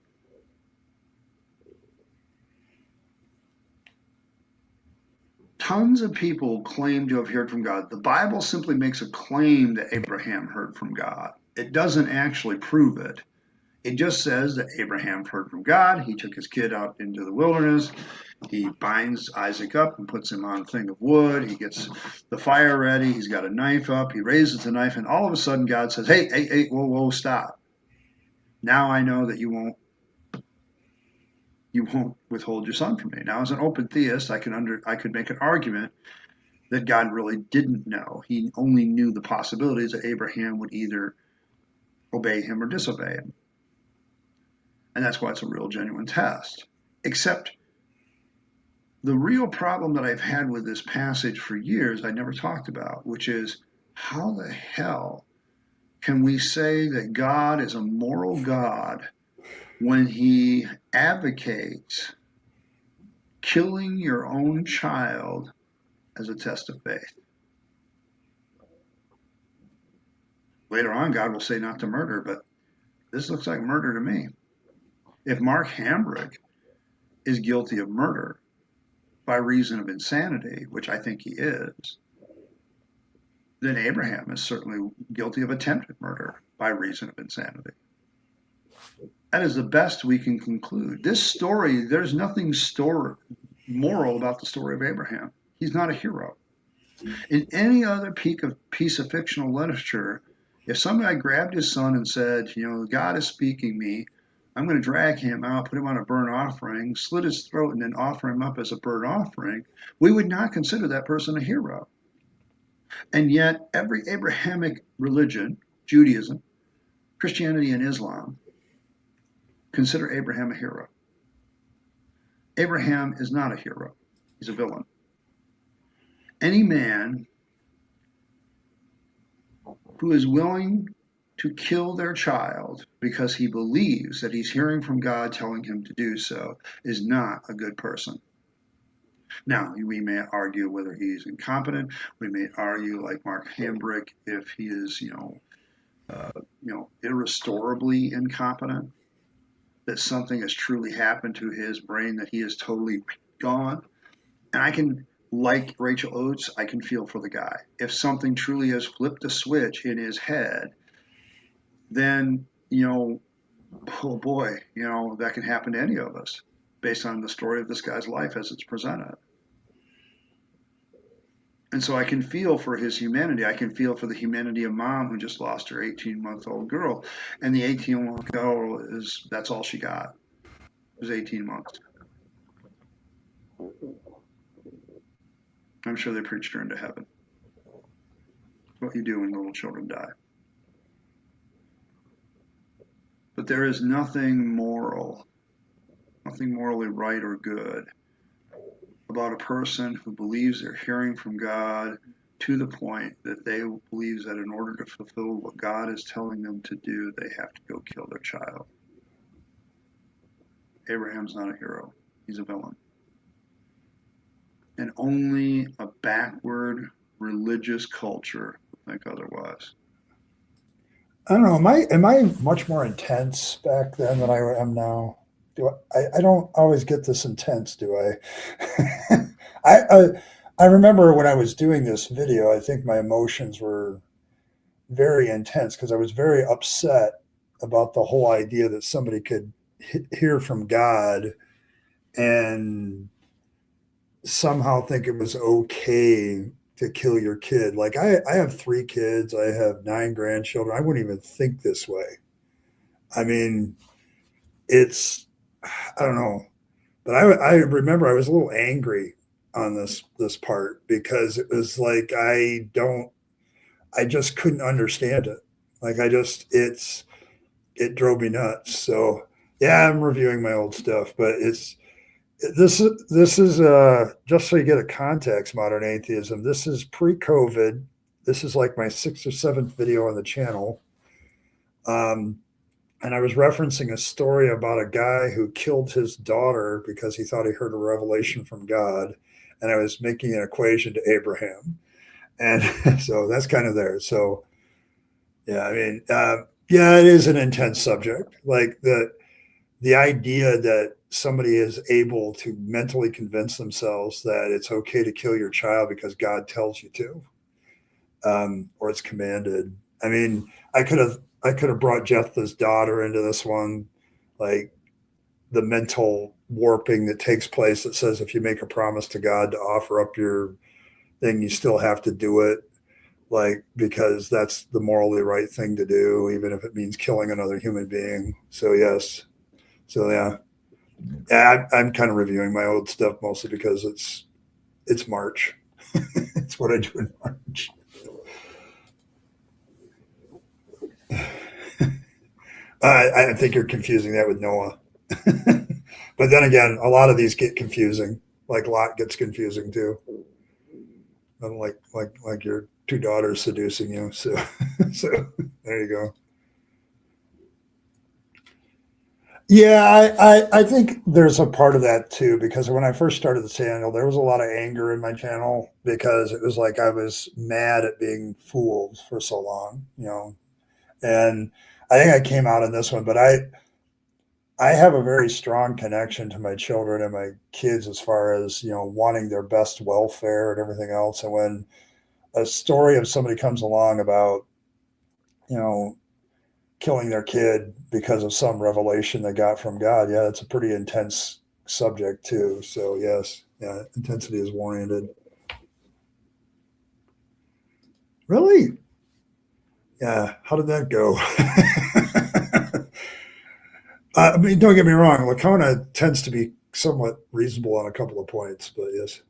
Tons of people claim to have heard from God. The Bible simply makes a claim that Abraham heard from God. It doesn't actually prove it. It just says that Abraham heard from God. He took his kid out into the wilderness. He binds Isaac up and puts him on a thing of wood. He gets the fire ready. He's got a knife up. He raises the knife, and all of a sudden God says, hey, whoa, stop. Now I know that you won't withhold your son from me. Now, as an open theist, I could make an argument that God really didn't know. He only knew the possibilities that Abraham would either obey him or disobey him. And that's why it's a real genuine test. Except the real problem that I've had with this passage for years, I never talked about, which is, how the hell can we say that God is a moral God when he advocates killing your own child as a test of faith? Later on, God will say not to murder, but this looks like murder to me. If Mark Hambrick is guilty of murder by reason of insanity, which I think he is, then Abraham is certainly guilty of attempted murder by reason of insanity. That is the best we can conclude. This story, there's nothing moral about the story of Abraham. He's not a hero. In any other piece of fictional literature, if some guy grabbed his son and said, God is speaking me, I'm going to drag him out, put him on a burnt offering, slit his throat, and then offer him up as a burnt offering, we would not consider that person a hero. And yet, every Abrahamic religion, Judaism, Christianity, and Islam, consider Abraham a hero. Abraham is not a hero. He's a villain. Any man who is willing to kill their child because he believes that he's hearing from God telling him to do so is not a good person. Now, we may argue whether he's incompetent. We may argue, like Mark Hambrick, if he is, irrestorably incompetent, that something has truly happened to his brain, that he is totally gone. And I can, like Rachel Oates, I can feel for the guy. If something truly has flipped a switch in his head, then, oh boy, that can happen to any of us based on the story of this guy's life as it's presented. And so I can feel for his humanity. I can feel for the humanity of mom who just lost her 18-month-old girl. And the 18-month girl that's all she got. It was 18 months. I'm sure they preached her into heaven. What you do when little children die. But there is nothing moral, nothing morally right or good about a person who believes they're hearing from God to the point that they believe that in order to fulfill what God is telling them to do, they have to go kill their child. Abraham's not a hero. He's a villain. And only a backward religious culture would think otherwise. I don't know. Am I much more intense back then than I am now? I don't always get this intense, do I? I remember when I was doing this video, I think my emotions were very intense because I was very upset about the whole idea that somebody could hear from God and somehow think it was okay to kill your kid. Like I have 3 kids. I have 9 grandchildren. I wouldn't even think this way. I mean, I don't know, but I remember I was a little angry on this part because it was like I just couldn't understand it. Like it drove me nuts. So yeah, I'm reviewing my old stuff, but this is just so you get a context, modern atheism. This is pre-COVID. This is like my 6th or 7th video on the channel. And I was referencing a story about a guy who killed his daughter because he thought he heard a revelation from God. And I was making an equation to Abraham. And so that's kind of there. So, yeah, I mean, yeah, it is an intense subject. Like the idea that somebody is able to mentally convince themselves that it's okay to kill your child because God tells you to, or it's commanded. I mean, I could have brought Jephthah's daughter into this one, like the mental warping that takes place that says if you make a promise to God to offer up your thing, you still have to do it, like because that's the morally right thing to do, even if it means killing another human being. So yes, so yeah, I'm kind of reviewing my old stuff mostly because it's March. It's what I do in March. I think you're confusing that with Noah. But then again, a lot of these get confusing. Like Lot gets confusing too. And like your 2 daughters seducing you. So there you go. Yeah, I think there's a part of that too, because when I first started the channel, there was a lot of anger in my channel because it was like I was mad at being fooled for so long, And I think I came out in this one, but I have a very strong connection to my children and my kids as far as, wanting their best welfare and everything else. And when a story of somebody comes along about, killing their kid because of some revelation they got from God, yeah, it's a pretty intense subject too. So yes, yeah, intensity is warranted. Really? Yeah. How did that go? I mean, don't get me wrong. Lacona tends to be somewhat reasonable on a couple of points, but yes.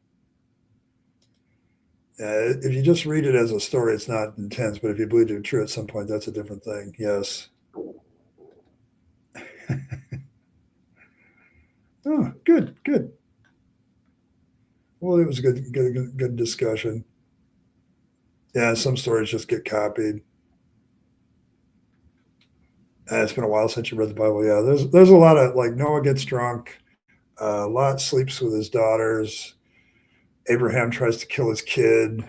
If you just read it as a story, it's not intense. But if you believe it true at some point, that's a different thing. Yes. Well, it was a good discussion. Yeah, some stories just get copied. It's been a while since you read the Bible. Yeah, there's a lot of like Noah gets drunk, Lot sleeps with his daughters, Abraham tries to kill his kid,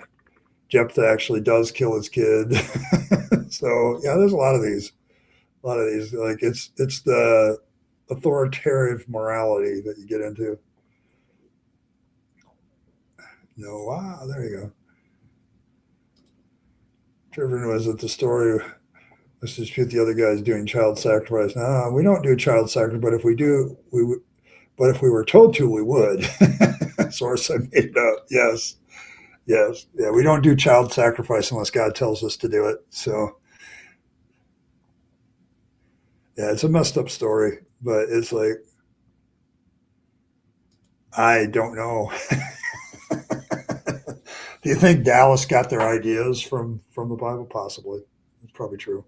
Jephthah actually does kill his kid. So yeah, there's a lot of these. A lot of these. Like it's the authoritative morality that you get into. No, wow, there you go. Trevor was at the story. Let's dispute the other guys doing child sacrifice. No, we don't do child sacrifice, but if we do, we would. But if we were told to, we would. Source I made up. Yes, yes, yeah. We don't do child sacrifice unless God tells us to do it. So, yeah, it's a messed up story, but it's like I don't know. Do you think Dallas got their ideas from the Bible? Possibly. It's probably true.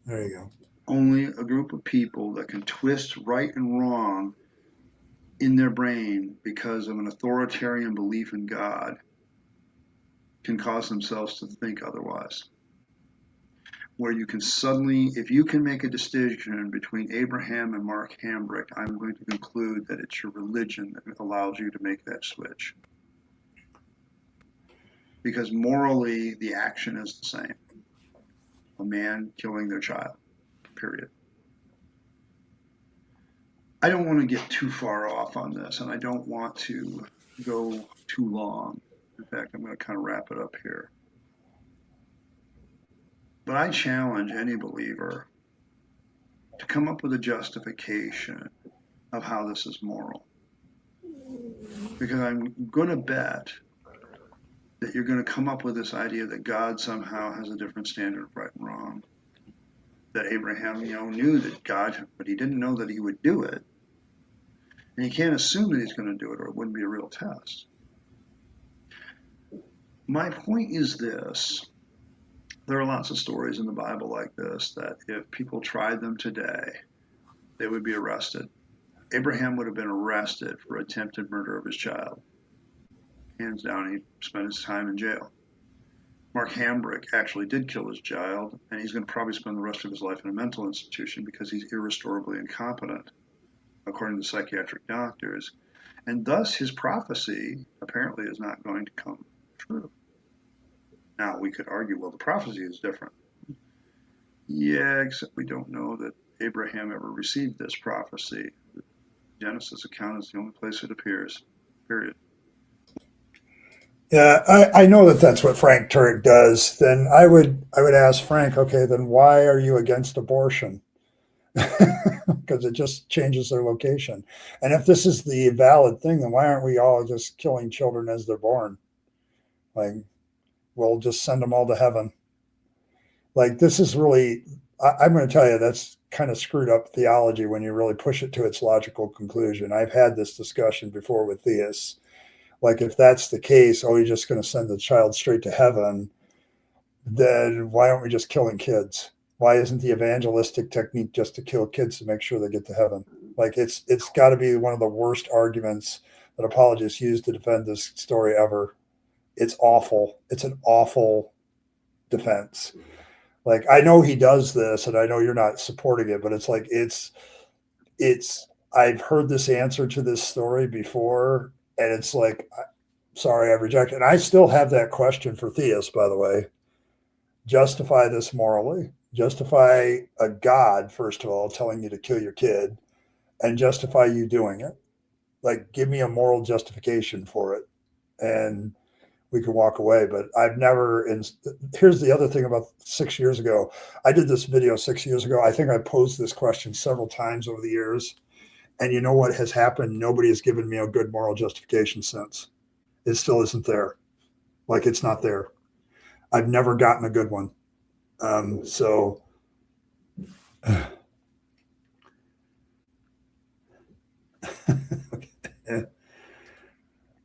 There you go. Only a group of people that can twist right and wrong in their brain because of an authoritarian belief in God can cause themselves to think otherwise. Where you can suddenly, if you can make a distinction between Abraham and Mark Hambrick, I'm going to conclude that it's your religion that allows you to make that switch. Because morally, the action is the same. A man killing their child, period. I don't want to get too far off on this, and I don't want to go too long. In fact, I'm going to kind of wrap it up here. But I challenge any believer to come up with a justification of how this is moral. Because I'm going to bet that you're going to come up with this idea that God somehow has a different standard of right and wrong. That Abraham, knew that God, but he didn't know that he would do it. And you can't assume that he's going to do it or it wouldn't be a real test. My point is this. There are lots of stories in the Bible like this that if people tried them today, they would be arrested. Abraham would have been arrested for attempted murder of his child. Hands down, he spent his time in jail. Mark Hambrick actually did kill his child, and he's going to probably spend the rest of his life in a mental institution because he's irrestorably incompetent, according to psychiatric doctors. And thus, his prophecy apparently is not going to come true. Now, we could argue, well, the prophecy is different. Yeah, except we don't know that Abraham ever received this prophecy. The Genesis account is the only place it appears, period. Yeah, I know that that's what Frank Turek does. Then I would ask Frank, okay, then why are you against abortion? Because it just changes their location. And if this is the valid thing, then why aren't we all just killing children as they're born? Like, we'll just send them all to heaven. Like, this is really, I'm going to tell you, that's kind of screwed up theology when you really push it to its logical conclusion. I've had this discussion before with theists. Like, if that's the case, you're just going to send the child straight to heaven, then why aren't we just killing kids? Why isn't the evangelistic technique just to kill kids to make sure they get to heaven? Like, it's got to be one of the worst arguments that apologists use to defend this story ever. It's awful. It's an awful defense. Like, I know he does this, and I know you're not supporting it, but it's like, I've heard this answer to this story before, and it's like, sorry, I reject it. And I still have that question for theists, by the way. Justify this morally. Justify a God, first of all, telling you to kill your kid, and justify you doing it. Like, give me a moral justification for it, and we can walk away. But I've never, and here's the other thing about 6 years ago. I did this video 6 years ago. I think I posed this question several times over the years. And you know what has happened? Nobody has given me a good moral justification since. It still isn't there. Like, it's not there. I've never gotten a good one. So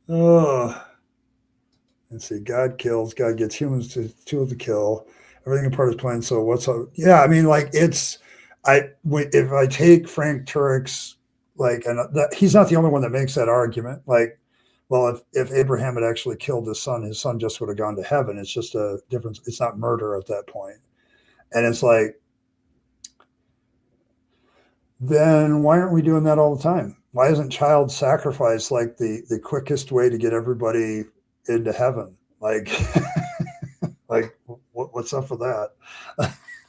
oh, let's see. God kills. God gets humans to kill. Everything in part of his plan. So what's up? Yeah, I mean, like, if I take Frank Turek's, like, and he's not the only one that makes that argument. Like, well, if Abraham had actually killed his son just would have gone to heaven. It's just a difference. It's not murder at that point. And it's like, then why aren't we doing that all the time? Why isn't child sacrifice like the quickest way to get everybody into heaven? Like, like what's up with that?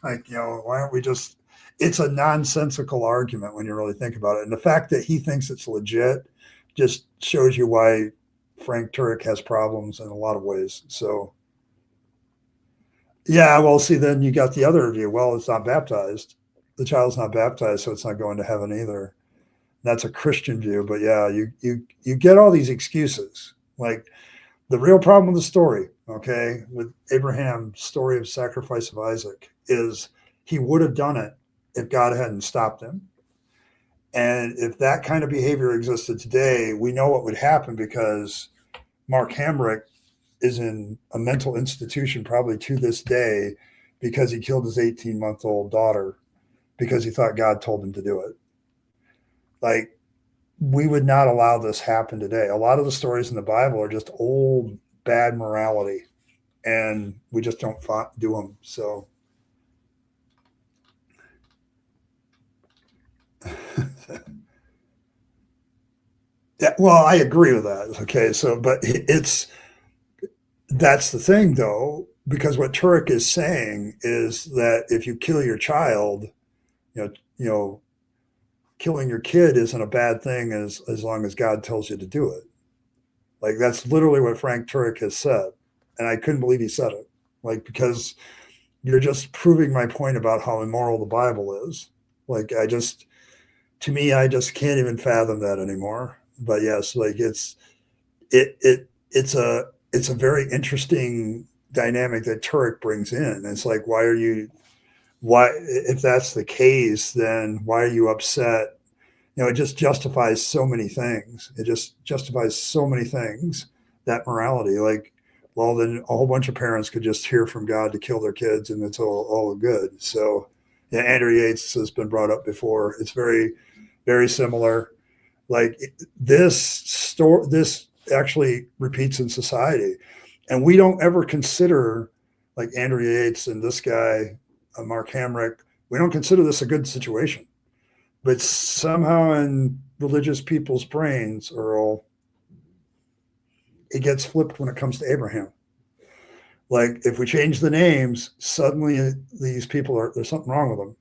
Like, why aren't we just, it's a nonsensical argument when you really think about it. And the fact that he thinks it's legit just shows you why Frank Turek has problems in a lot of ways. So, yeah, well, see, then you got the other view. Well, it's not baptized. The child's not baptized, so it's not going to heaven either. That's a Christian view. But yeah, you get all these excuses. Like the real problem with the story, okay, with Abraham's story of sacrifice of Isaac is he would have done it if God hadn't stopped him. And if that kind of behavior existed today, we know what would happen because Mark Hamrick is in a mental institution probably to this day because he killed his 18-month-old daughter because he thought God told him to do it. Like, we would not allow this happen today. A lot of the stories in the Bible are just old, bad morality, and we just don't do them. So, yeah, well, I agree with that. Okay, so, but that's the thing, though, because what Turek is saying is that if you kill your child, killing your kid isn't a bad thing as long as God tells you to do it. Like, that's literally what Frank Turek has said. And I couldn't believe he said it. Like, because you're just proving my point about how immoral the Bible is. Like, to me, I just can't even fathom that anymore. But yes, like it's a very interesting dynamic that Turek brings in. It's like, why, if that's the case, then why are you upset? It just justifies so many things. It just justifies so many things, that morality. Like, well, then a whole bunch of parents could just hear from God to kill their kids and it's all good. So, yeah, Andrew Yates has been brought up before. It's very, very similar. Like this actually repeats in society. And we don't ever consider, like Andrew Yates and this guy, Mark Hamrick, we don't consider this a good situation. But somehow in religious people's brains, Earl, it gets flipped when it comes to Abraham. Like, if we change the names, suddenly these people there's something wrong with them.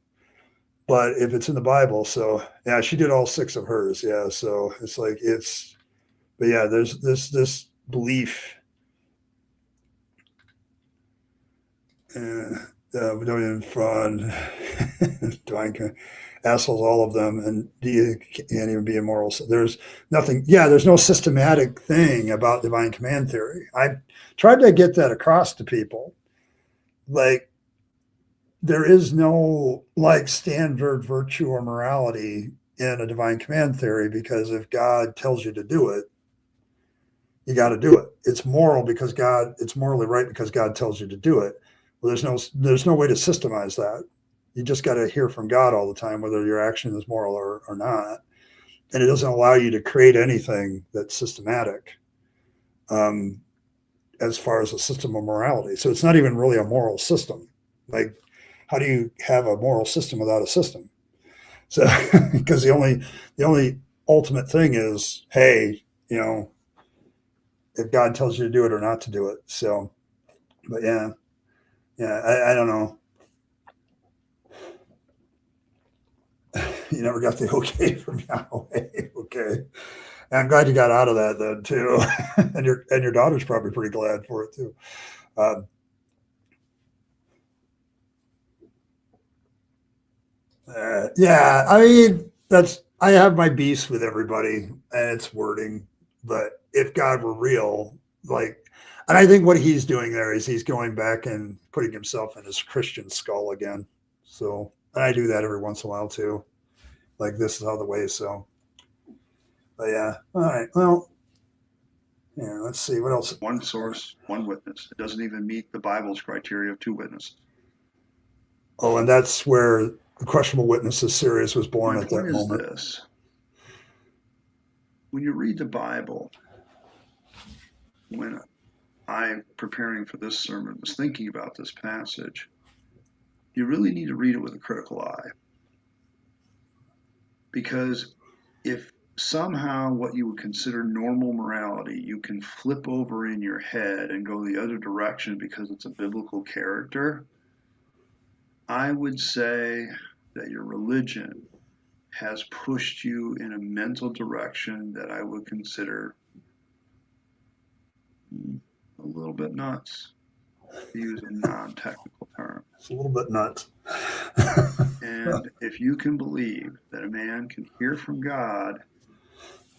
But if it's in the Bible, so yeah, she did all 6 of hers. Yeah. So it's like, but yeah, there's this belief. We don't even fun. Divine assholes, all of them, and you can't even be immoral. So there's nothing. Yeah, there's no systematic thing about divine command theory. I tried to get that across to people. Like, there is no like standard virtue or morality in a divine command theory, because if God tells you to do it, you got to do it. It's moral because it's morally right because God tells you to do it. Well, there's no way to systemize that. You just got to hear from God all the time, whether your action is moral or not. And it doesn't allow you to create anything that's systematic as far as a system of morality. So it's not even really a moral system. Like, how do you have a moral system without a system? So, because the only ultimate thing is, hey, if God tells you to do it or not to do it. So, but yeah, I don't know. You never got the okay from Yahweh. Okay. And I'm glad you got out of that then too. and your daughter's probably pretty glad for it too. Yeah, I mean, I have my beefs with everybody and it's wording, but if God were real, like, and I think what he's doing there is he's going back and putting himself in his Christian skull again. So, and I do that every once in a while too. Like, this is how the way. So, but yeah. All right. Well, yeah, let's see what else. One source, one witness. It doesn't even meet the Bible's criteria of 2 witnesses. Oh, and that's where the questionable witnesses series was born My at that point is moment. this. When you read the Bible, when I'm preparing for this sermon, was thinking about this passage, you really need to read it with a critical eye. Because if somehow what you would consider normal morality, you can flip over in your head and go the other direction because it's a biblical character, I would say that your religion has pushed you in a mental direction that I would consider a little bit nuts, to use a non-technical term. It's a little bit nuts. And if you can believe that a man can hear from God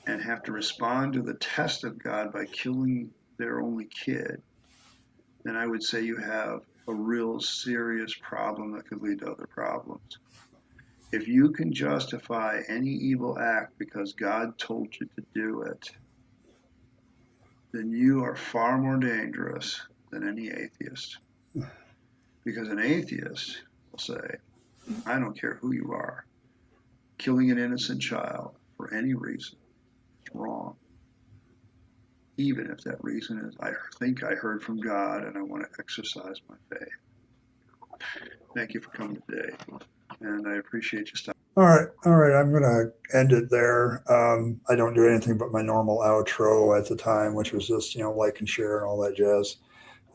and have to respond to the test of God by killing their only kid, then I would say you have a real serious problem that could lead to other problems. If you can justify any evil act because God told you to do it, then you are far more dangerous than any atheist. Because an atheist will say, I don't care who you are, killing an innocent child for any reason is wrong. Even if that reason is, I think I heard from God and I want to exercise my faith. Thank you for coming today, and I appreciate you stopping. All right. I'm going to end it there. I don't do anything but my normal outro at the time, which was just, like and share and all that jazz.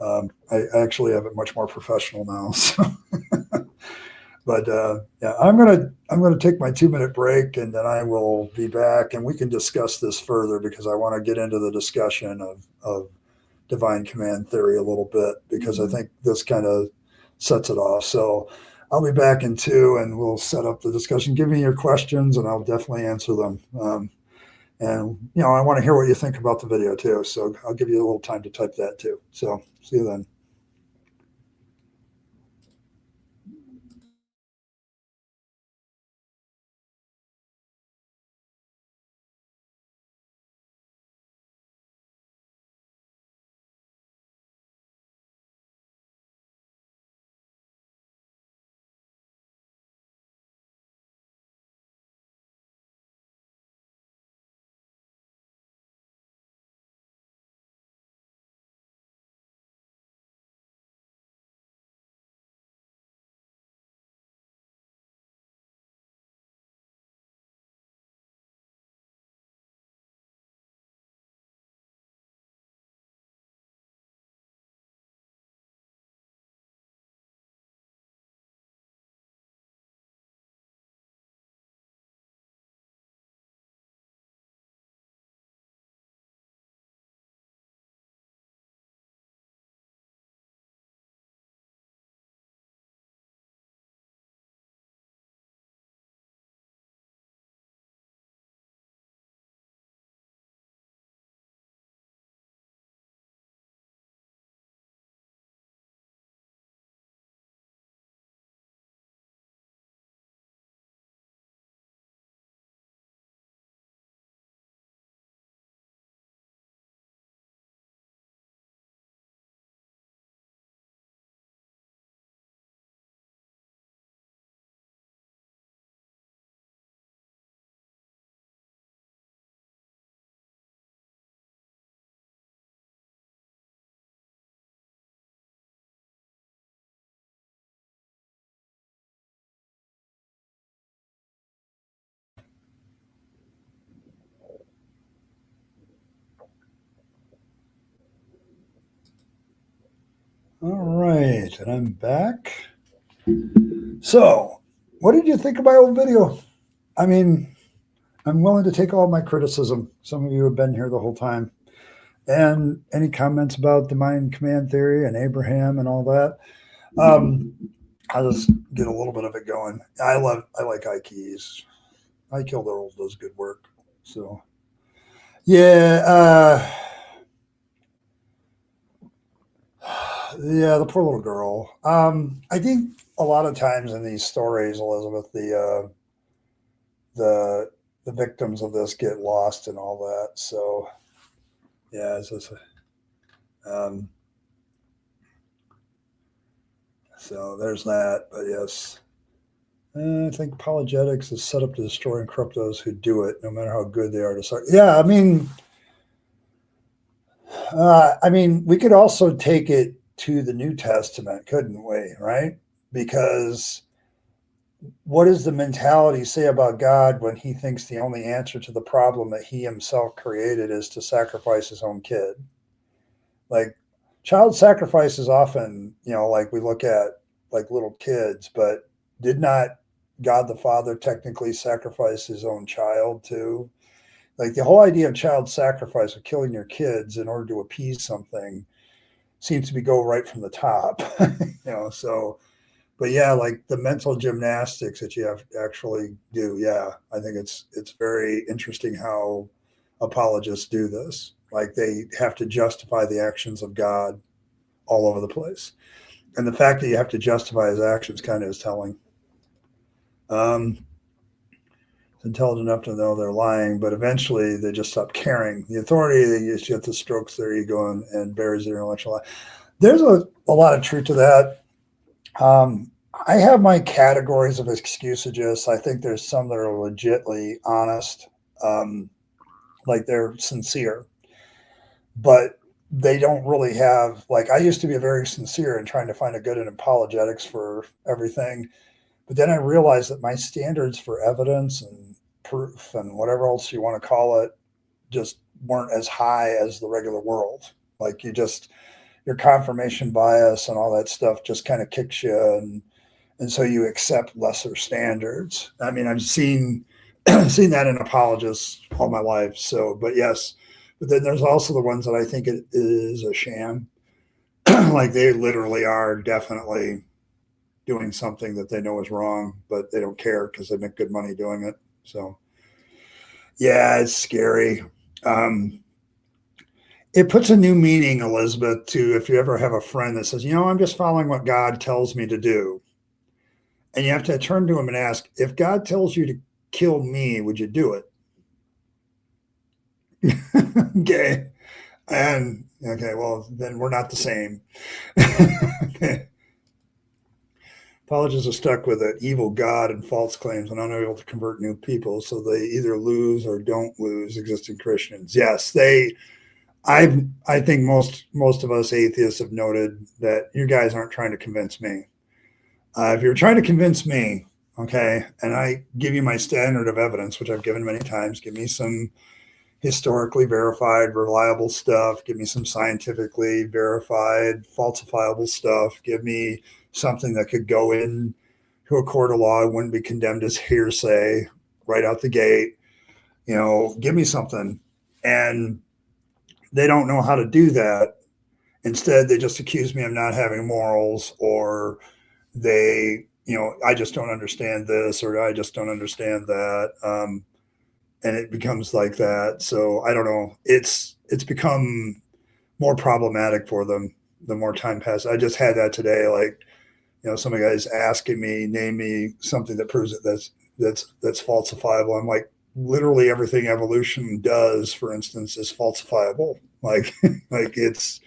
I actually have it much more professional now. So. But yeah, I'm gonna take my 2-minute break, and then I will be back, and we can discuss this further because I want to get into the discussion of divine command theory a little bit, because I think this kind of sets it off. So I'll be back in 2, and we'll set up the discussion. Give me your questions, and I'll definitely answer them. And I want to hear what you think about the video too. So I'll give you a little time to type that too. So see you then. All right, and I'm back. So, what did you think of my old video? I mean, I'm willing to take all my criticism. Some of you have been here the whole time. And any comments about divine command theory and Abraham and all that? I'll just get a little bit of it going. I like Ikes. I Killed Earl does good work. So, yeah. Yeah, the poor little girl. I think a lot of times in these stories, Elizabeth, the victims of this get lost and all that. So, yeah, it's just, so there's that. But yes, I think apologetics is set up to destroy and corrupt those who do it, no matter how good they are to start. Yeah, I mean, I mean, we could also take it to the New Testament, couldn't we? Right? Because what does the mentality say about God when he thinks the only answer to the problem that he himself created is to sacrifice his own kid? Like, child sacrifice is often, like we look at like little kids, but did not God the Father technically sacrifice his own child too? Like the whole idea of child sacrifice of killing your kids in order to appease something seems to be go right from the top. So but yeah, like the mental gymnastics that you have to actually do. Yeah, I think it's very interesting how apologists do this. Like they have to justify the actions of God all over the place, and the fact that you have to justify his actions kind of is telling. Um, it's intelligent enough to know they're lying, but eventually they just stop caring. The authority they use just to strokes their ego and buries their intellectual life. There's a lot of truth to that. I have my categories of excusages. I think there's some that are legitly honest, like they're sincere, but they don't really have, like, I used to be very sincere in trying to find a good in apologetics for everything. But then I realized that my standards for evidence and proof and whatever else you want to call it just weren't as high as the regular world. Like your confirmation bias and all that stuff just kind of kicks you, and so you accept lesser standards. I mean, I've seen seen that in apologists all my life. So, but yes, but then there's also the ones that I think it is a sham. Like they literally are definitely doing something that they know is wrong, but they don't care because they make good money doing it. So, yeah, it's scary. Um, it puts a new meaning, Elizabeth, to if you ever have a friend that says, I'm just following what God tells me to do. And you have to turn to him and ask, if God tells you to kill me, would you do it? Okay. And okay, well, then we're not the same. Okay. Apologists are stuck with an evil God and false claims and unable to convert new people. So they either lose or don't lose existing Christians. Yes, I think most of us atheists have noted that you guys aren't trying to convince me. If you're trying to convince me, okay, and I give you my standard of evidence, which I've given many times, give me some historically verified, reliable stuff, give me some scientifically verified, falsifiable stuff, give me something that could go in to a court of law and wouldn't be condemned as hearsay right out the gate. Give me something. And they don't know how to do that. Instead, they just accuse me of not having morals, or I just don't understand this, or I just don't understand that. And it becomes like that. So I don't know. It's become more problematic for them the more time passes. I just had that today. Like, some of the guys asking me, name me something that proves it that's falsifiable. I'm like, literally everything evolution does, for instance, is falsifiable. Like, like it's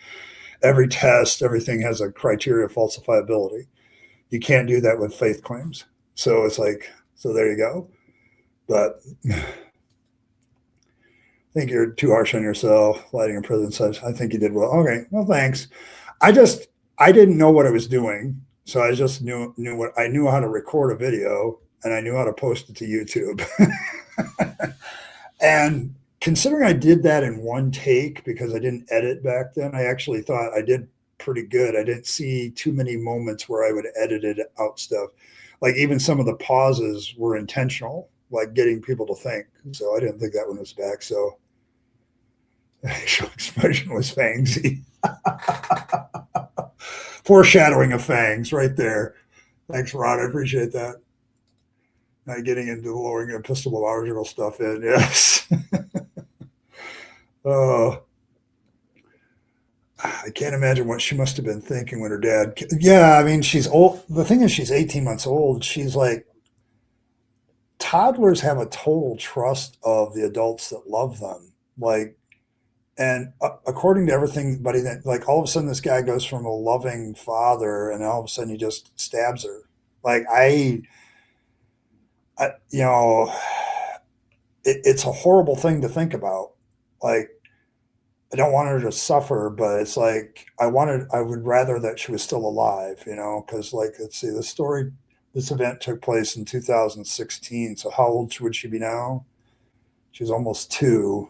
every test, everything has a criteria of falsifiability. You can't do that with faith claims. So it's like, so there you go. But I think you're too harsh on yourself, lighting a prison such. I think you did well. Okay, well, thanks. I didn't know what I was doing, so I just knew what I knew how to record a video, and I knew how to post it to YouTube. And considering I did that in one take because I didn't edit back then, I actually thought I did pretty good. I didn't see too many moments where I would edit it out stuff. Like even some of the pauses were intentional, like getting people to think. So I didn't think that one was back. So the actual expression was fangsy. Foreshadowing of fangs right there. Thanks, Rod. I appreciate that. Not getting into the lowering epistemological stuff in. Yes. Oh, I can't imagine what she must have been thinking when her dad. Yeah, I mean, she's old. The thing is, she's 18 months old. She's like, toddlers have a total trust of the adults that love them. Like, and according to everything, buddy, that like all of a sudden this guy goes from a loving father, and all of a sudden he just stabs her. Like I it's a horrible thing to think about. Like I don't want her to suffer, but it's like I would rather that she was still alive, because like let's see, this event took place in 2016. So how old would she be now? She's almost 2.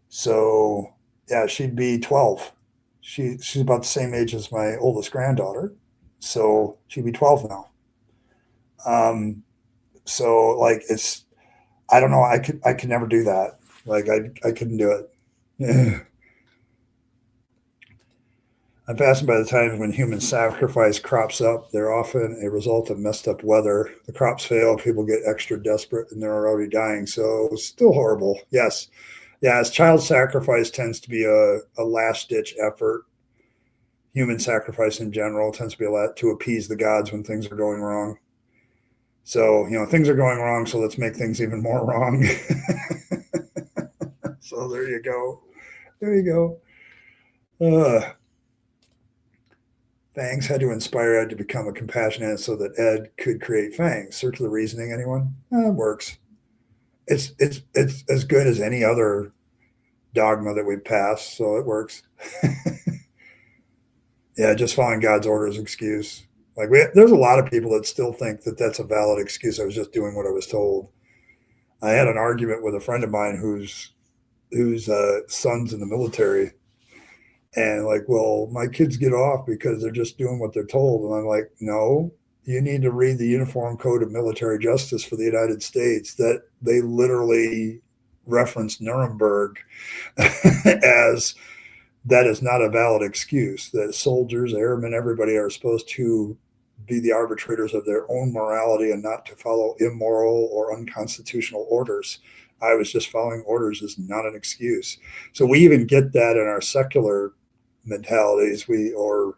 So yeah, she'd be 12. She's about the same age as my oldest granddaughter, so she'd be 12 now. So like I don't know, I could never do that. Like I couldn't do it. I'm fascinated by the times when human sacrifice crops up. They're often a result of messed up weather. The crops fail, people get extra desperate, and they're already dying. So it's still horrible. Yes. Yeah, as child sacrifice tends to be a last ditch effort. Human sacrifice in general tends to be a lot to appease the gods when things are going wrong. So, things are going wrong, so let's make things even more wrong. So there you go. There you go. Fangs had to inspire Ed to become a compassionate so that Ed could create Fangs. Circular reasoning, anyone? It works. It's as good as any other dogma that we've passed, so it works. Yeah, just following God's orders excuse. Like there's a lot of people that still think that that's a valid excuse. I was just doing what I was told. I had an argument with a friend of mine whose son's in the military, and like, well, my kids get off because they're just doing what they're told, and I'm like, no, you need to read the Uniform Code of Military Justice for the United States. That they literally reference Nuremberg as that is not a valid excuse. That soldiers, airmen, everybody are supposed to be the arbitrators of their own morality and not to follow immoral or unconstitutional orders. I was just following orders is not an excuse. So we even get that in our secular mentalities, or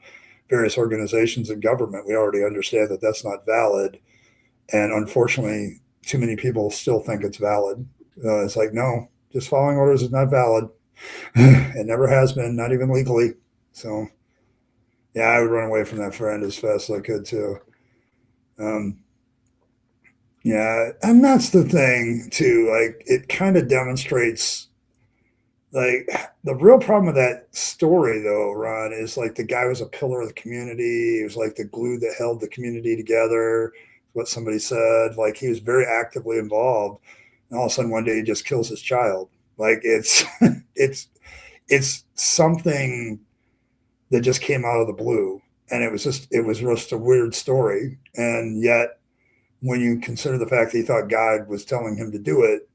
various organizations in government. We already understand that that's not valid. And unfortunately, too many people still think it's valid. It's like, no, just following orders is not valid. It never has been, not even legally. So yeah, I would run away from that friend as fast as I could too. Yeah, and that's the thing too. Like it kind of demonstrates, like the real problem with that story though, Ron, is like the guy was a pillar of the community. He was like the glue that held the community together. What somebody said, like he was very actively involved, and all of a sudden one day he just kills his child. Like it's it's something that just came out of the blue, and it was just a weird story. And yet when you consider the fact that he thought God was telling him to do it,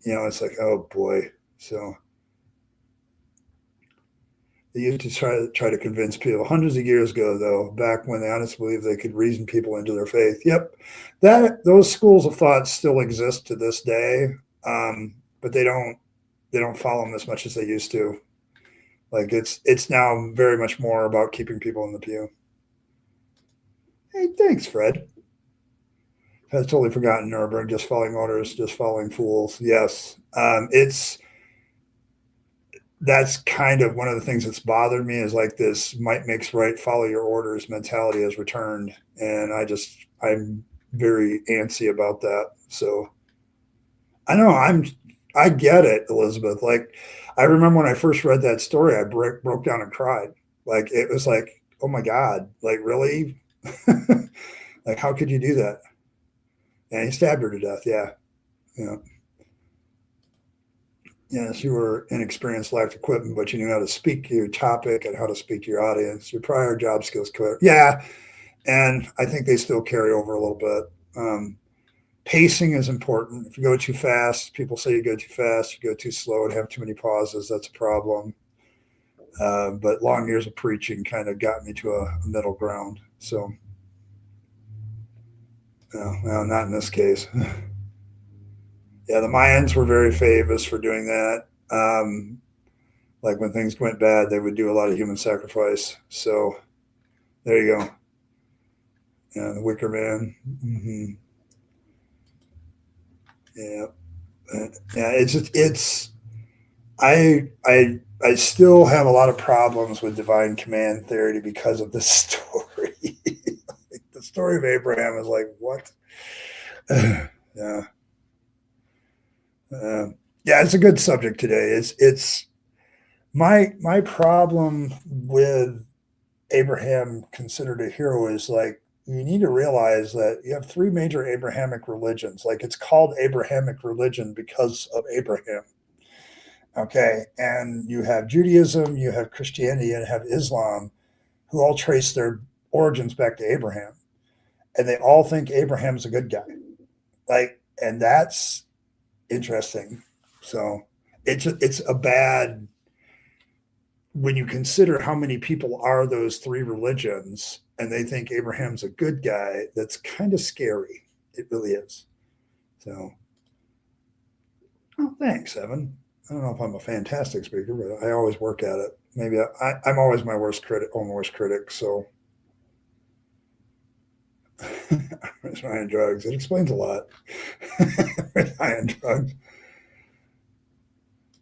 it's like, oh boy. So they used to try to convince people hundreds of years ago, though, back when they honestly believed they could reason people into their faith. Yep, those schools of thought still exist to this day, but they don't follow them as much as they used to. Like it's now very much more about keeping people in the pew. Hey, thanks, Fred. I've totally forgotten Nuremberg, just following orders, just following fools. Yes, that's kind of one of the things that's bothered me, is like this might makes right, follow your orders mentality has returned. And I'm very antsy about that. So I know I get it, Elizabeth. Like I remember when I first read that story, I broke down and cried. Like it was like, oh my God, like really? Like how could you do that? And he stabbed her to death. Yeah. Yeah. Yes, you were inexperienced, lacked equipment, but you knew how to speak to your topic and how to speak to your audience. Your prior job skills clear. Yeah. And I think they still carry over a little bit. Pacing is important. If you go too fast, people say you go too fast. You go too slow and have too many pauses. That's a problem. But long years of preaching kind of got me to a middle ground. So, well, not in this case. Yeah, the Mayans were very famous for doing that. Like when things went bad, they would do a lot of human sacrifice. So there you go. Yeah, the Wicker Man. Mm-hmm. Yeah, yeah. I still have a lot of problems with divine command theory because of this story. Like the story of Abraham is like, what? Yeah. Yeah, it's a good subject today. It's my problem with Abraham considered a hero is like you need to realize that you have three major Abrahamic religions. Like it's called Abrahamic religion because of Abraham. Okay, and you have Judaism, you have Christianity, and you have Islam, who all trace their origins back to Abraham, and they all think Abraham's a good guy. Like, and that's interesting. So it's a bad when you consider how many people are those three religions and they think Abraham's a good guy, that's kind of scary. It really is. So, oh, thanks, Evan. I don't know if I'm a fantastic speaker, but I always work at it. Maybe I'm always my worst critic, own worst critic. So, it's high on drugs. It explains a lot. High on drugs.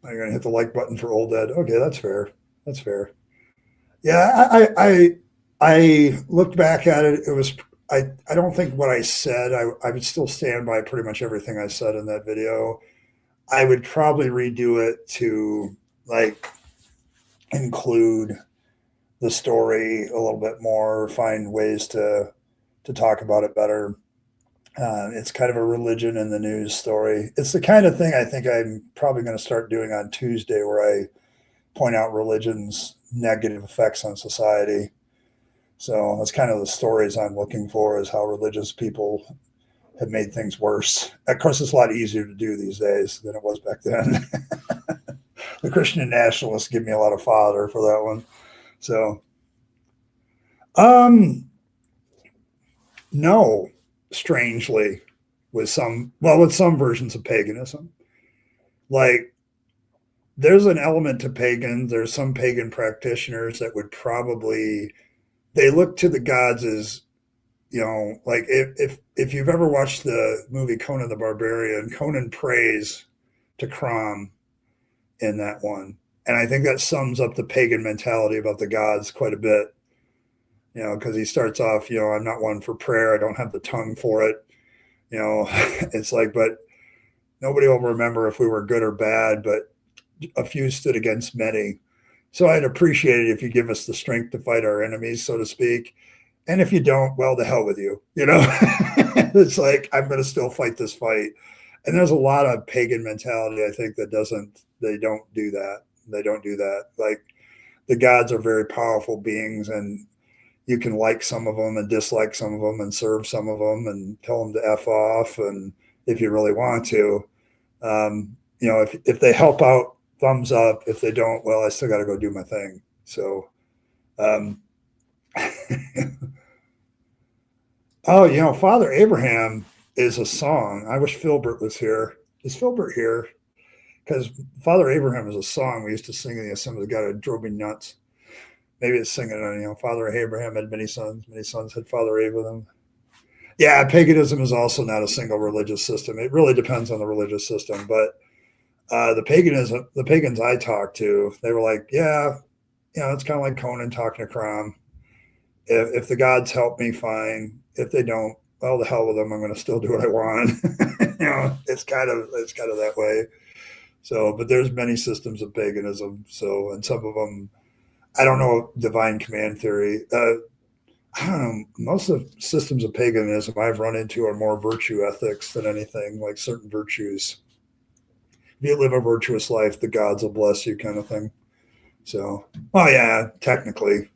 I'm going to hit the like button for Old Ed. Okay, that's fair. That's fair. Yeah, I looked back at it. It was I don't think what I said. I would still stand by pretty much everything I said in that video. I would probably redo it to like include the story a little bit more, find ways to talk about it better. It's kind of a religion in the news story. It's the kind of thing I think I'm probably going to start doing on Tuesday, where I point out religion's negative effects on society. So that's kind of the stories I'm looking for, is how religious people have made things worse. Of course, it's a lot easier to do these days than it was back then. The Christian nationalists give me a lot of fodder for that one. So, no, strangely, with some versions of paganism, like there's an element to pagan. There's some pagan practitioners that would probably, they look to the gods as, like if you've ever watched the movie Conan the Barbarian, Conan prays to Crom in that one. And I think that sums up the pagan mentality about the gods quite a bit, because he starts off, I'm not one for prayer. I don't have the tongue for it. It's like, but nobody will remember if we were good or bad, but a few stood against many. So I'd appreciate it if you give us the strength to fight our enemies, so to speak. And if you don't, well, to hell with you. It's like, I'm going to still fight this fight. And there's a lot of pagan mentality, I think, they don't do that. They don't do that. Like, the gods are very powerful beings, and you can like some of them and dislike some of them and serve some of them and tell them to F off. And if you really want to, if they help out, thumbs up. If they don't, well, I still got to go do my thing. So, oh, Father Abraham is a song. I wish Philbert was here. Is Philbert here? Because Father Abraham is a song we used to sing in the Assembly of God. It drove me nuts. Maybe it's singing on, Father Abraham had many sons had Father Abraham. Yeah, paganism is also not a single religious system. It really depends on the religious system. But the pagans I talked to, they were like, yeah, it's kind of like Conan talking to Crom. If the gods help me, fine. If they don't, well, the hell with them. I'm going to still do what I want. It's kind of that way. So, but there's many systems of paganism. So, and some of them, I don't know, divine command theory. I don't know. Most of the systems of paganism I've run into are more virtue ethics than anything, like certain virtues. If you live a virtuous life, the gods will bless you, kind of thing. So, well, yeah, technically.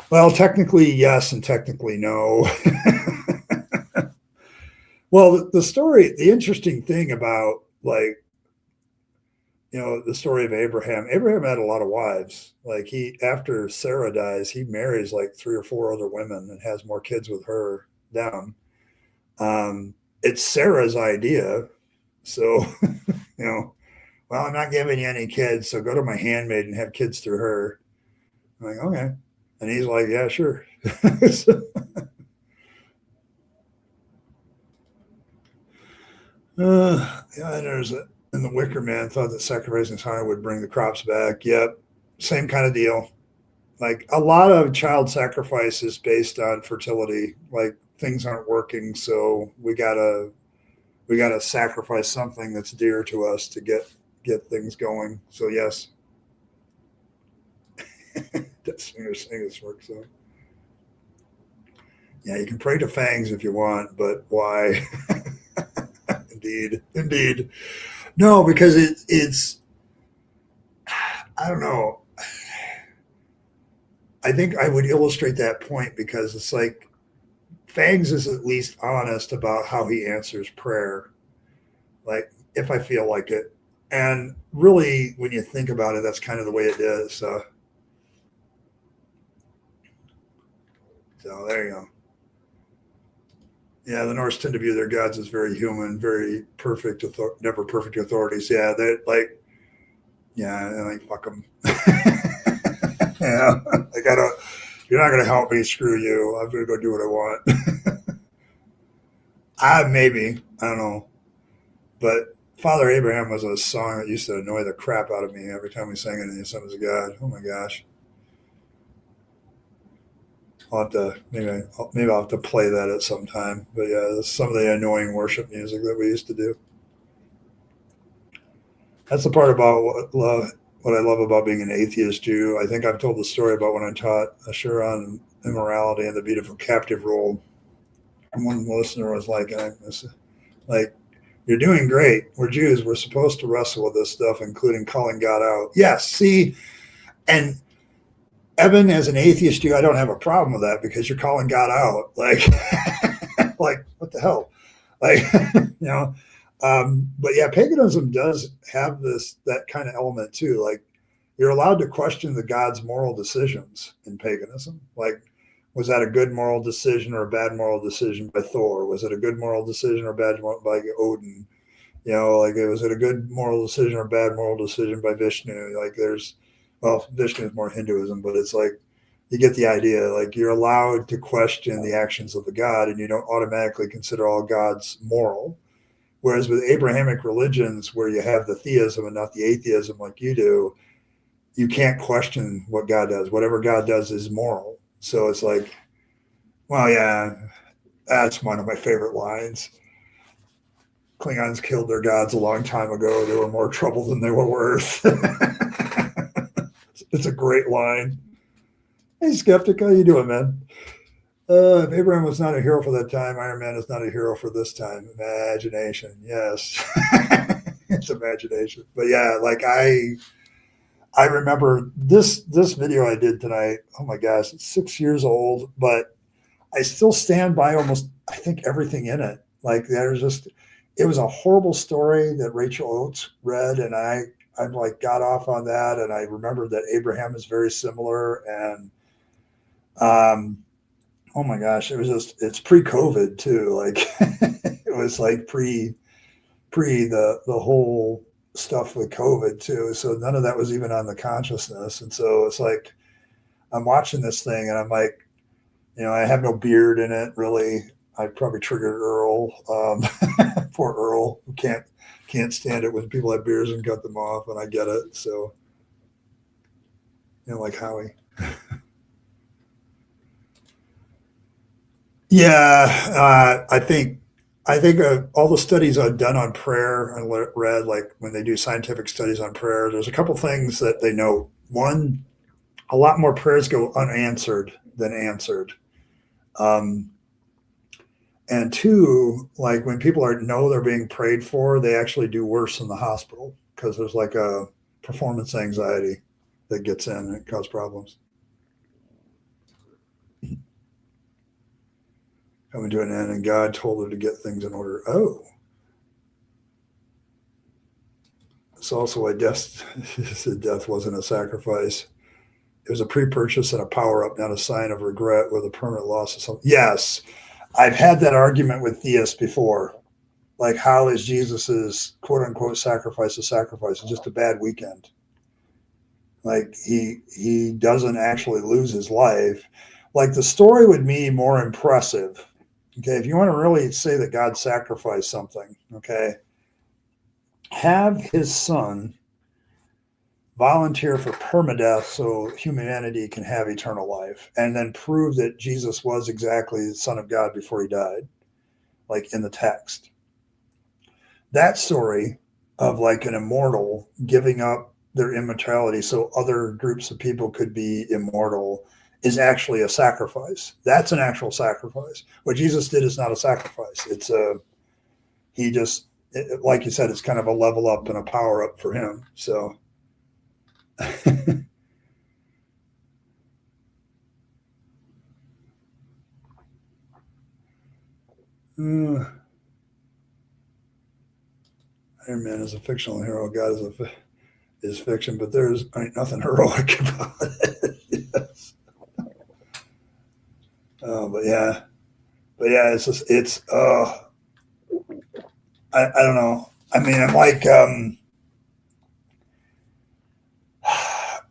Well, technically yes, and technically no. Well, the interesting thing about, like, the story of Abraham had a lot of wives. Like, after Sarah dies, he marries like 3 or 4 other women and has more kids with them. It's Sarah's idea. So, well, I'm not giving you any kids, so go to my handmaid and have kids through her. I'm like, okay. And he's like, yeah, sure. And the Wicker Man thought that sacrificing Sire would bring the crops back. Yep. Same kind of deal. Like, a lot of child sacrifice is based on fertility. Like, things aren't working, so we gotta sacrifice something that's dear to us to get things going. So yes. That singer works so. Yeah, you can pray to Fangs if you want, but why? Indeed. No, because it's I don't know. I think I would illustrate that point because it's like Fangs is at least honest about how he answers prayer. Like if I feel like it. And really, when you think about it, that's kind of the way it is. So there you go. Yeah, the Norse tend to view their gods as very human, very perfect, never perfect authorities. Yeah, they like, yeah, and like fuck them. Yeah, like I don't. You're not gonna help me. Screw you. I'm gonna go do what I want. Maybe I don't know, but Father Abraham was a song that used to annoy the crap out of me every time we sang it in the Assemblies of God. Oh my gosh. I'll have to maybe I'll have to play that at some time. But yeah, that's some of the annoying worship music that we used to do. That's the part about what I love about being an atheist Jew. I think I've told the story about when I taught Assure on immorality and the beautiful captive role. And one listener was like, you're doing great. We're Jews. We're supposed to wrestle with this stuff, including calling God out. Yes, see, and Evan, as an atheist Jew, I don't have a problem with that because you're calling God out. Like, like what the hell? Like, you know. But yeah, paganism does have that kind of element too. Like, you're allowed to question the God's moral decisions in paganism. Like, was that a good moral decision or a bad moral decision by Thor? Was it a good moral decision or bad by Odin? You know, like, was it a good moral decision or bad moral decision by Vishnu? Like, Vishnu is more Hinduism, but it's like, you get the idea. Like, you're allowed to question the actions of the God, and you don't automatically consider all gods moral. Whereas with Abrahamic religions, where you have the theism and not the atheism like you do, you can't question what God does. Whatever God does is moral. So it's like, well, yeah, that's one of my favorite lines. Klingons killed their gods a long time ago. They were more trouble than they were worth. It's a great line. Hey, skeptic, how you doing, man? If Abraham was not a hero for that time, Iron Man is not a hero for this time. Imagination, yes. It's imagination. But yeah, like I remember this video I did tonight. Oh my gosh, it's 6 years old, but I still stand by almost, I think, everything in it. Like, it was a horrible story that Rachel Oates read, and I like got off on that, and I remember that Abraham is very similar, and oh my gosh, it's pre-COVID too. Like, it was like pre the whole stuff with COVID too. So none of that was even on the consciousness. And so it's like, I'm watching this thing and I'm like, I have no beard in it really. I probably triggered Earl. Poor Earl, who can't stand it when people have beards and cut them off, and I get it. So, like Howie. Yeah, I think all the studies I've done on prayer and read, like when they do scientific studies on prayer, there's a couple things that they note. One, a lot more prayers go unanswered than answered. And two, like when people know they're being prayed for, they actually do worse in the hospital because there's like a performance anxiety that gets in and it causes problems. Coming to an end, and God told her to get things in order. Oh. It's also why death wasn't a sacrifice. It was a pre-purchase and a power-up, not a sign of regret with a permanent loss of something. Yes, I've had that argument with theists before. Like, how is Jesus's quote-unquote sacrifice a sacrifice? It's just a bad weekend. Like, he doesn't actually lose his life. Like, the story would be more impressive. Okay, if you want to really say that God sacrificed something, okay, have his son volunteer for permadeath so humanity can have eternal life, and then prove that Jesus was exactly the Son of God before he died, like in the text. That story of like an immortal giving up their immortality so other groups of people could be immortal is actually a sacrifice. That's an actual sacrifice. What Jesus did is not a sacrifice. It's he just, like you said, it's kind of a level up and a power up for him. So Iron Man is a fictional hero. God is fiction, but there's ain't nothing heroic about it. Yes. But yeah, it's just I don't know. I mean, I'm like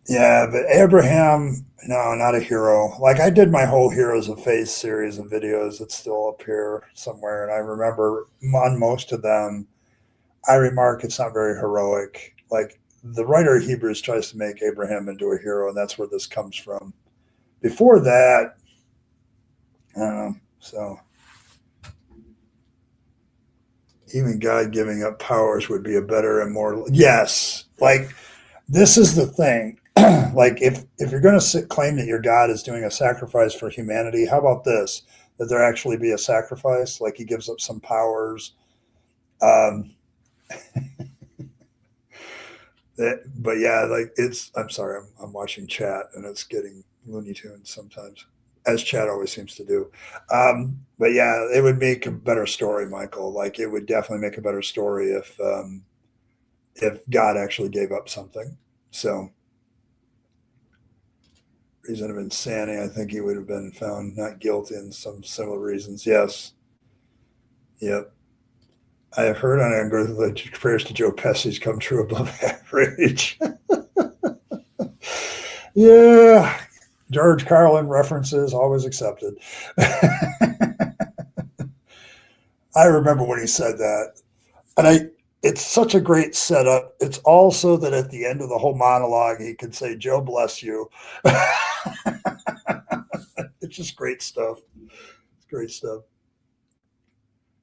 yeah, but Abraham, no, not a hero. Like I did my whole Heroes of Faith series of videos. It's still up here somewhere, and I remember on most of them, I remark it's not very heroic. Like the writer of Hebrews tries to make Abraham into a hero, and that's where this comes from. Before that, I don't know. So even God giving up powers would be a better and more, yes. Like this is the thing. Like if you're going to claim that your God is doing a sacrifice for humanity, how about this? That there actually be a sacrifice, like he gives up some powers. But yeah, like I'm sorry, I'm watching chat and it's getting Looney Tunes sometimes, as chat always seems to do. But yeah, it would make a better story, Michael. Like it would definitely make a better story if God actually gave up something. So reason of insanity, I think he would have been found not guilty in some similar reasons. Yes. Yep. I have heard on Angry that prayers to Joe Pesci's come true above average. Yeah. George Carlin references always accepted. I remember when he said that. And it's such a great setup. It's also that at the end of the whole monologue, he can say, Joe bless you. It's just great stuff. It's great stuff.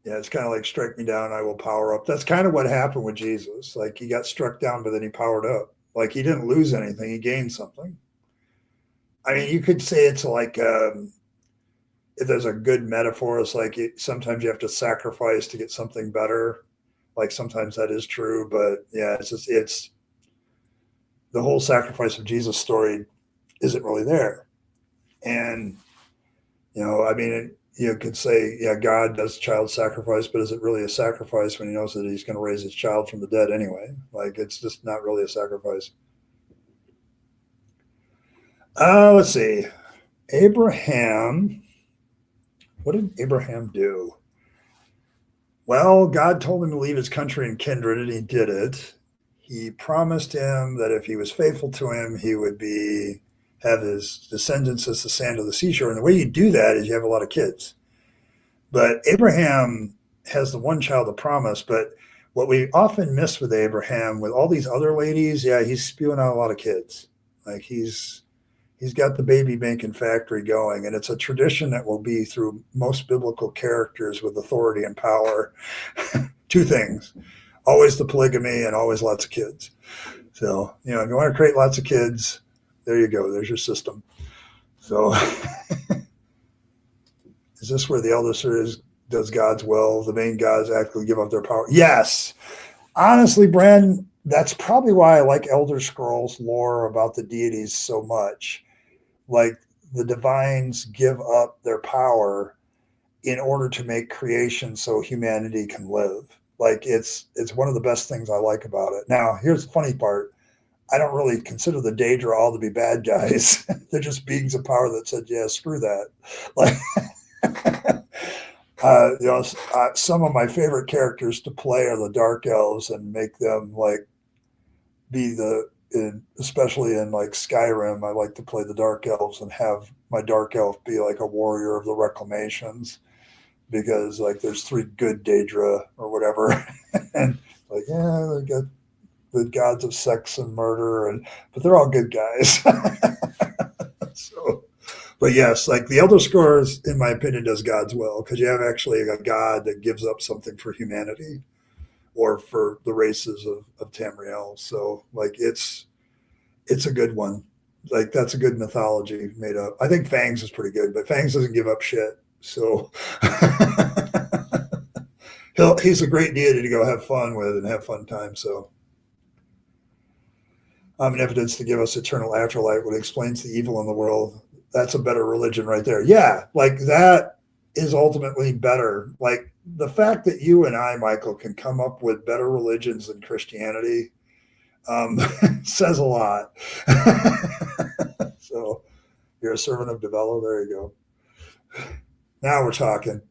Yeah, it's kind of like strike me down, I will power up. That's kind of what happened with Jesus. Like he got struck down, but then he powered up. Like he didn't lose anything. He gained something. I mean, you could say it's like, if there's a good metaphor, it's like sometimes you have to sacrifice to get something better. Like sometimes that is true, but yeah, it's the whole sacrifice of Jesus story isn't really there. And, I mean, you could say, yeah, God does child sacrifice, but is it really a sacrifice when he knows that he's going to raise his child from the dead anyway? Like, it's just not really a sacrifice. Let's see. Abraham, what did Abraham do? Well, God told him to leave his country and kindred, and he did it. He promised him that if he was faithful to him, he would have his descendants as the sand of the seashore. And the way you do that is you have a lot of kids. But Abraham has the one child of promise. But what we often miss with Abraham, with all these other ladies, yeah, he's spewing out a lot of kids. Like he's got the baby making factory going, and it's a tradition that will be through most biblical characters with authority and power. Two things, always the polygamy and always lots of kids. So, if you want to create lots of kids, there you go. There's your system. So is this where the elder series does God's will? The main gods actually give up their power? Yes. Honestly, Bren, that's probably why I like Elder Scrolls lore about the deities so much. Like the divines give up their power in order to make creation so humanity can live. Like it's one of the best things I like about it. Now, here's the funny part. I don't really consider the Daedra all to be bad guys. They're just beings of power that said, yeah, screw that. Like, some of my favorite characters to play are the Dark Elves and make them like be especially in like Skyrim, I like to play the Dark Elves and have my Dark Elf be like a warrior of the Reclamations, because like there's 3 good Daedra or whatever. And like, yeah, they got the gods of sex and murder, but they're all good guys. So, but yes, like the Elder Scrolls, in my opinion, does God's will, because you have actually a God that gives up something for humanity or for the races of Tamriel. So like it's it's a good one. Like that's a good mythology made up. I think Fangs is pretty good, but Fangs doesn't give up shit. So he's a great deity to go have fun with and have fun time. So evidence to give us eternal afterlife, what explains the evil in the world. That's a better religion right there. Yeah, like that is ultimately better. Like the fact that you and I, Michael, can come up with better religions than Christianity says a lot. So you're a servant of Devello. There you go. Now we're talking.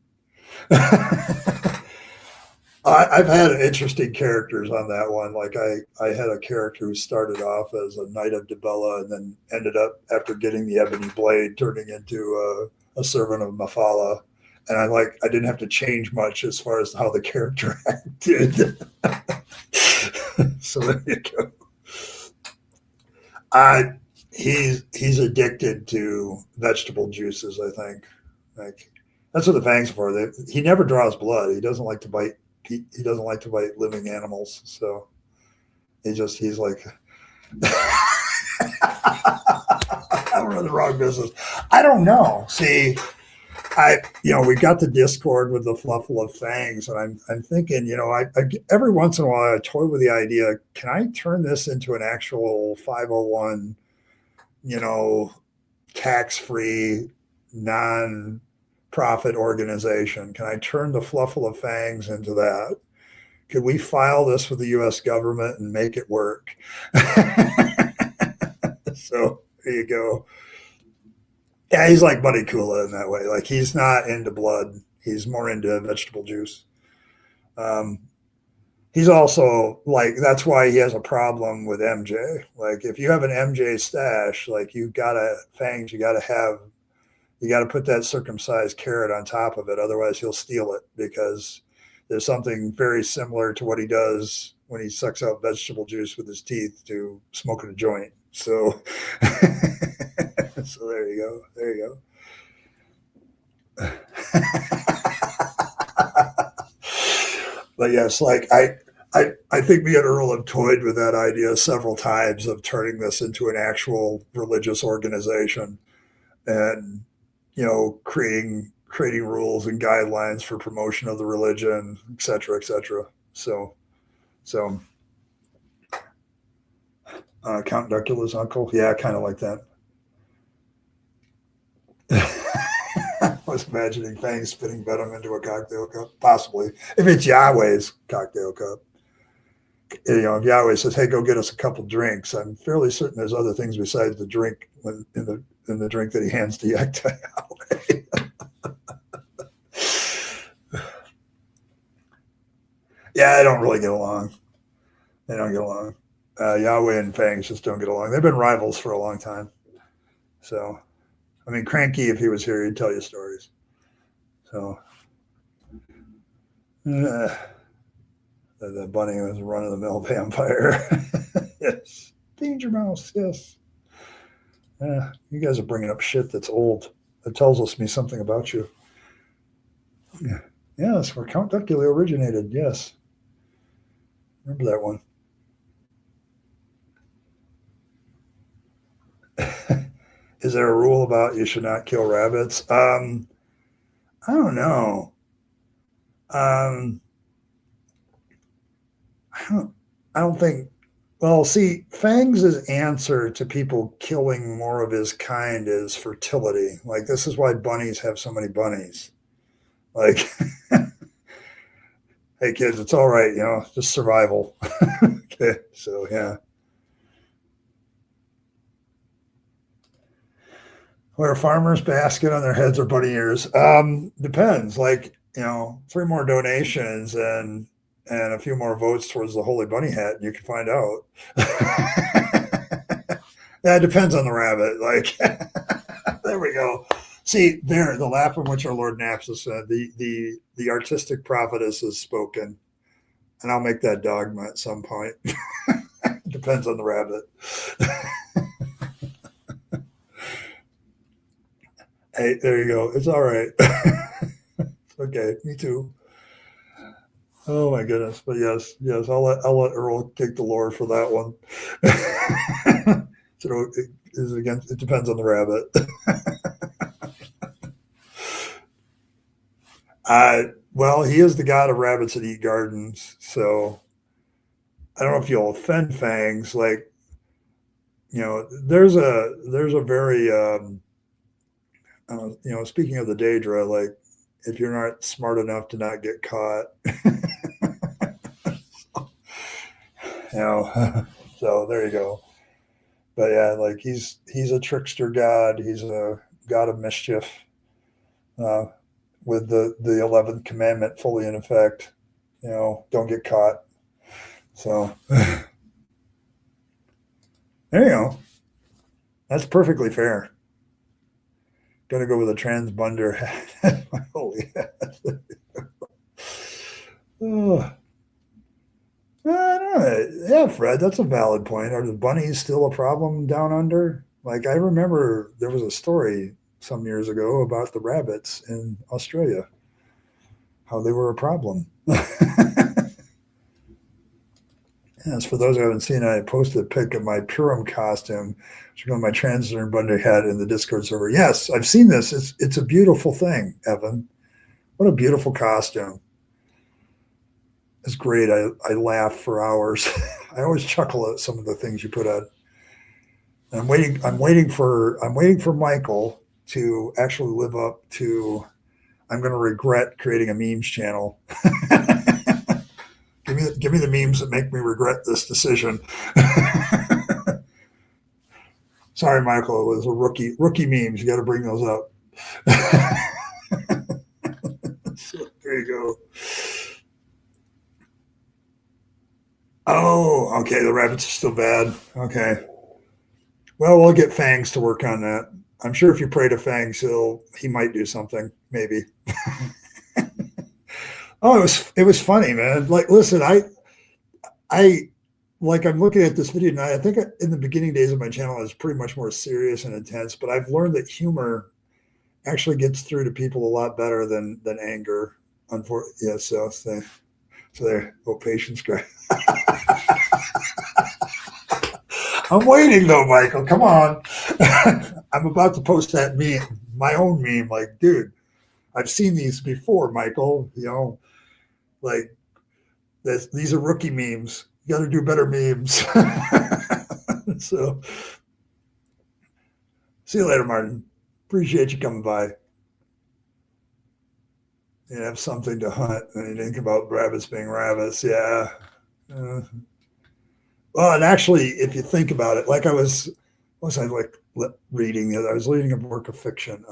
I've had interesting characters on that one. Like I had a character who started off as a knight of Dibella and then ended up, after getting the ebony blade, turning into a servant of Mafala. And I didn't have to change much as far as how the character acted. So there you go. He's addicted to vegetable juices, I think. Like that's what the Fangs are for. He never draws blood. He doesn't like to bite. He doesn't like to bite living animals. So he's like, I'm running the wrong business. I don't know. See, we got the Discord with the Fluffle of Fangs, and I'm thinking, I every once in a while I toy with the idea, can I turn this into an actual 501, tax-free, non-profit organization? Can I turn the Fluffle of Fangs into that? Could we file this with the U.S. government and make it work? So there you go. Yeah, he's like Buddy Kula in that way. Like he's not into blood. He's more into vegetable juice. He's also like, that's why he has a problem with MJ. Like if you have an MJ stash, like you gotta put that circumcised carrot on top of it. Otherwise he'll steal it, because there's something very similar to what he does when he sucks out vegetable juice with his teeth to smoking a joint. So, so there you go. But yes, like I think me and Earl have toyed with that idea several times of turning this into an actual religious organization, and creating rules and guidelines for promotion of the religion, et cetera, et cetera. So Count Duckula's uncle, yeah, kind of like that. I was imagining Fangs spitting venom into a cocktail cup, possibly, if it's Yahweh's cocktail cup. If Yahweh says, "Hey, go get us a couple drinks," I'm fairly certain there's other things besides the drink in the drink that he hands to Yahweh. Yeah, they don't really get along. They don't get along. Yahweh and Fangs just don't get along. They've been rivals for a long time. So, I mean, Cranky, if he was here, he'd tell you stories. So, the bunny was a run-of-the-mill vampire. Yes. Danger Mouse, yes. You guys are bringing up shit that's old. That tells me something about you. Yeah. Yes, where Count Duckula originated, yes. Remember that one. Is there a rule about you should not kill rabbits? I don't know. I don't think. Well, see, Fangs' answer to people killing more of his kind is fertility. Like, this is why bunnies have so many bunnies. Like, hey kids, it's all right, just survival. Okay, so yeah. Wear farmers' basket on their heads or bunny ears. Depends. Like, 3 more donations and a few more votes towards the Holy Bunny Hat, and you can find out. Yeah, it depends on the rabbit. Like, there we go. See, there, the laugh from which our Lord naps us. The artistic prophetess has spoken, and I'll make that dogma at some point. Depends on the rabbit. Hey, there you go. It's all right. Okay, me too. Oh my goodness, but yes, I'll let Earl take the lore for that one. So it depends on the rabbit. Well, he is the god of rabbits that eat gardens. So I don't know if you'll offend Fangs. Like, there's a very, speaking of the Daedra, like, if you're not smart enough to not get caught, so there you go. But yeah, like he's a trickster god. He's a god of mischief, with the 11th commandment fully in effect. Don't get caught. So there you go. That's perfectly fair. Gonna go with a transponder hat. Holy hat. Oh. I don't know. Yeah, Fred, that's a valid point. Are the bunnies still a problem down under? Like, I remember there was a story some years ago about the rabbits in Australia, how they were a problem. As for those who haven't seen, I posted a pic of my Purim costume, which is my transponder hat in the Discord server. Yes, I've seen this. It's a beautiful thing, Evan. What a beautiful costume. It's great. I laugh for hours. I always chuckle at some of the things you put out. And I'm waiting for Michael to actually live up to. I'm going to regret creating a memes channel. Give me the memes that make me regret this decision. Sorry, Michael. It was a rookie memes. You got to bring those up. So, there you go. Oh, okay. The rabbits are still bad. Okay. Well, we'll get Fangs to work on that. I'm sure if you pray to Fangs, he might do something. Maybe. Oh, it was funny, man. Like, listen, I'm looking at this video now. I think in the beginning days of my channel, I was pretty much more serious and intense. But I've learned that humor actually gets through to people a lot better than anger. Unfortunately, yeah. So there. Oh, patience, Greg. I'm waiting though, Michael. Come on. I'm about to post that meme, my own meme. Like, dude, I've seen these before, Michael. Like these are rookie memes. You got to do better memes. So, see you later, Martin. Appreciate you coming by. You have something to hunt, and you think about rabbits being rabbits. Yeah. Well, and actually, if you think about it, like I was reading? I was reading a work of fiction.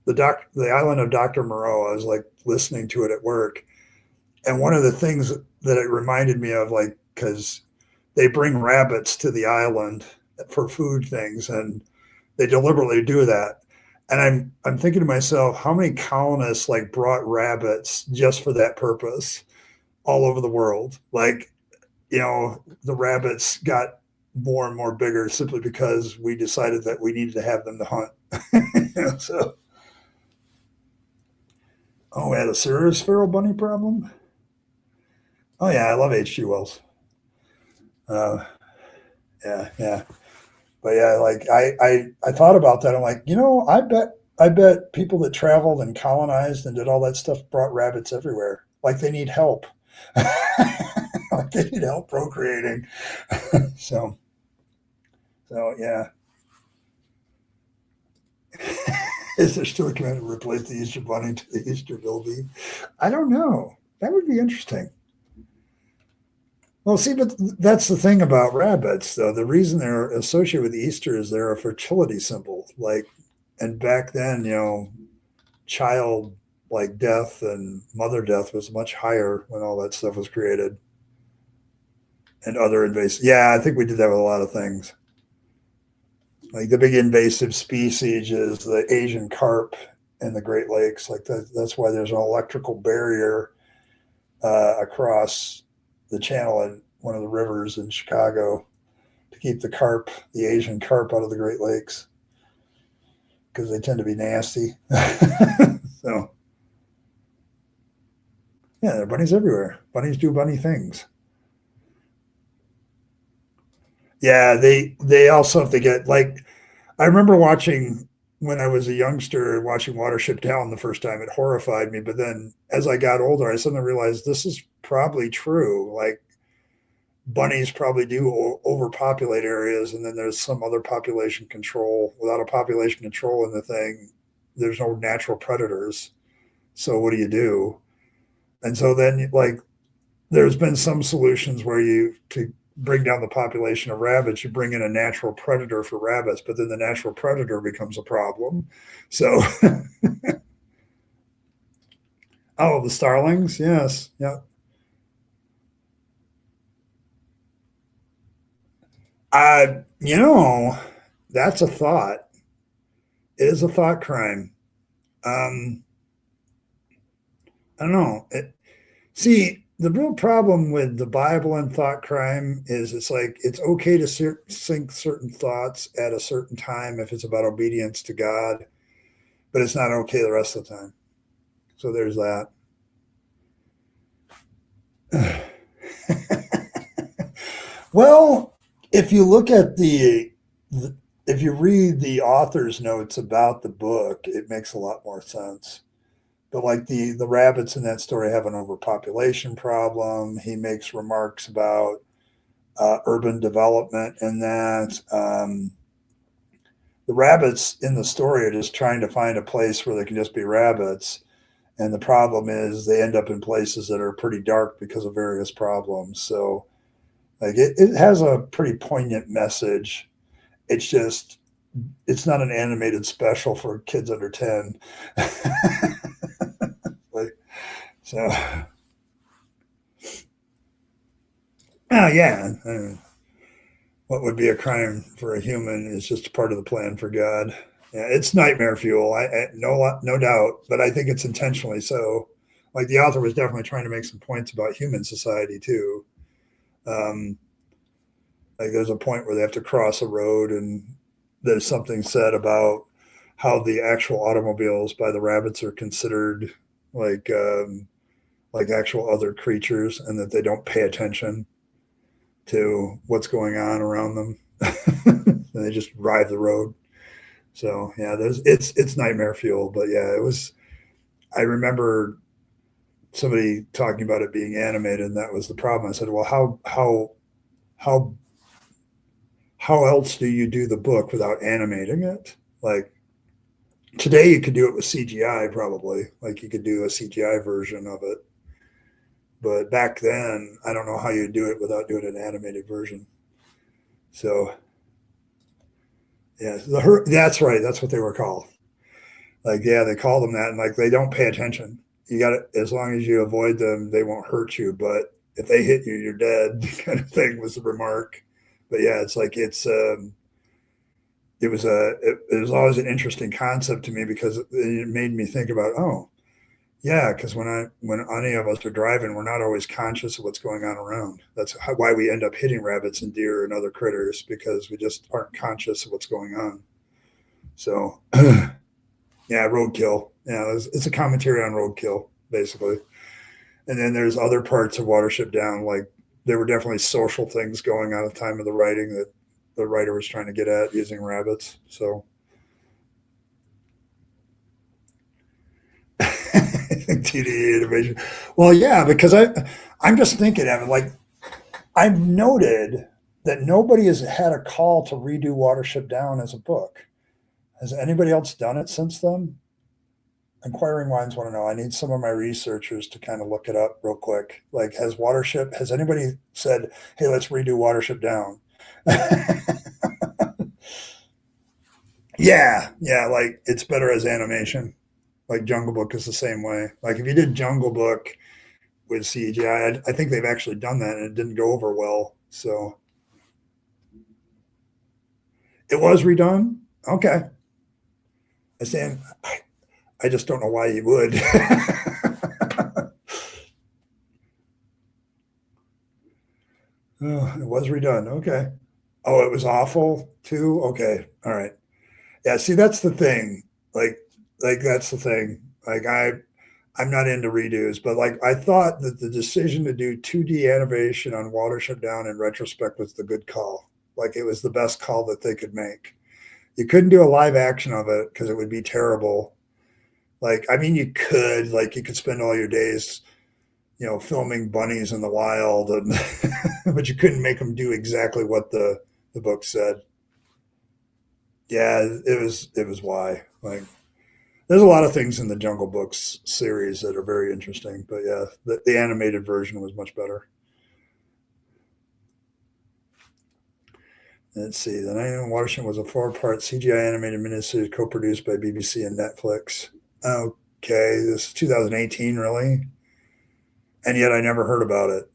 The Island of Dr. Moreau. I was like listening to it at work, and one of the things that it reminded me of, like, because they bring rabbits to the island for food things, and they deliberately do that. And I'm thinking to myself, how many colonists like brought rabbits just for that purpose all over the world? Like, the rabbits got more and more bigger simply because we decided that we needed to have them to hunt. So, oh, we had a serious feral bunny problem. Oh yeah, I love H.G. Wells. Yeah. But yeah, like I thought about that. I'm like, I bet people that traveled and colonized and did all that stuff brought rabbits everywhere. Like they need help. Like they need help procreating. So yeah. Is there still a command to replace the Easter bunny to the Easter bilby? I don't know. That would be interesting. Well, see, but that's the thing about rabbits, though. The reason they're associated with Easter is they're a fertility symbol. Like, and back then, child like death and mother death was much higher when all that stuff was created. And other invasive. Yeah, I think we did that with a lot of things. Like the big invasive species is the Asian carp in the Great Lakes. Like that's why there's an electrical barrier across the channel in one of the rivers in Chicago to keep the Asian carp out of the Great Lakes, because they tend to be nasty. So, yeah, there are bunnies everywhere. Bunnies do bunny things. Yeah, they also have to get like I remember watching when I was a youngster watching Watership Down the first time. It horrified me, but then as I got older, I suddenly realized this is probably true. Like bunnies probably do overpopulate areas, and then there's some other population control. Without a population control in the thing, there's no natural predators. So what do you do? And so then like there's been some solutions where you to bring down the population of rabbits, you bring in a natural predator for rabbits, but then the natural predator becomes a problem. So, oh, the starlings, yes, yeah. You know, that's a thought. It is a thought crime. Um, I don't know. See, the real problem with the Bible and thought crime is it's like it's okay to think certain thoughts at a certain time if it's about obedience to God, but it's not okay the rest of the time. So there's that. Well, if you look at if you read the author's notes about the book, it makes a lot more sense. But like the rabbits in that story have an overpopulation problem. He makes remarks about urban development and that the rabbits in the story are just trying to find a place where they can just be rabbits. And the problem is they end up in places that are pretty dark because of various problems. So like it has a pretty poignant message. It's just it's not an animated special for kids under 10. Like, so oh yeah. What would be a crime for a human is just part of the plan for God. Yeah, it's nightmare fuel. No doubt, but I think it's intentionally so. Like the author was definitely trying to make some points about human society too. Um, like there's a point where they have to cross a road, and there's something said about how the actual automobiles by the rabbits are considered like um, like actual other creatures, and that they don't pay attention to what's going on around them. And they just ride the road. So yeah, there's it's nightmare fuel. But yeah, it was. I remember somebody talking about it being animated, and that was the problem. I said, well, how how else do you do the book without animating it? Like today, you could do it with CGI probably. Like you could do a CGI version of it. But back then, I don't know how you do it without doing an animated version. So yeah, that's right. That's what they were called. Like yeah, they call them that, and like they don't pay attention. You got it. As long as you avoid them, they won't hurt you. But if they hit you, you're dead. Kind of thing was the remark. But yeah, it's like it was always an interesting concept to me because it made me think about yeah, because when any of us are driving, we're not always conscious of what's going on around. That's why we end up hitting rabbits and deer and other critters because we just aren't conscious of what's going on. So yeah, roadkill. Yeah, it's a commentary on roadkill basically. And then there's other parts of Watership Down, like there were definitely social things going on at the time of the writing that the writer was trying to get at using rabbits. So TDE innovation. Well, yeah, because I'm just thinking of it like I've noted that nobody has had a call to redo Watership Down as a book. Has anybody else done it since then? Inquiring minds want to know. I need some of my researchers to kind of look it up real quick. Like, has anybody said, hey, let's redo Watership Down? Yeah, like it's better as animation. Like Jungle Book is the same way. Like if you did Jungle Book with CGI, I think they've actually done that and it didn't go over well. So it was redone. Okay. I stand. I just don't know why you would. Oh, it was redone. Okay. Oh, it was awful too. Okay. All right. Yeah. See, that's the thing. Like, like that's the thing. Like I'm not into redos, but like I thought that the decision to do 2D animation on Watership Down in retrospect was the good call. Like it was the best call that they could make. You couldn't do a live action of it because it would be terrible. Like, I mean, you could spend all your days, filming bunnies in the wild, and but you couldn't make them do exactly what the book said. Yeah, it was why. Like, there's a lot of things in the Jungle Books series that are very interesting, but yeah, the animated version was much better. Let's see. The Night in Washington was a 4-part CGI animated miniseries co-produced by BBC and Netflix. Okay, this is 2018, really? And yet I never heard about it.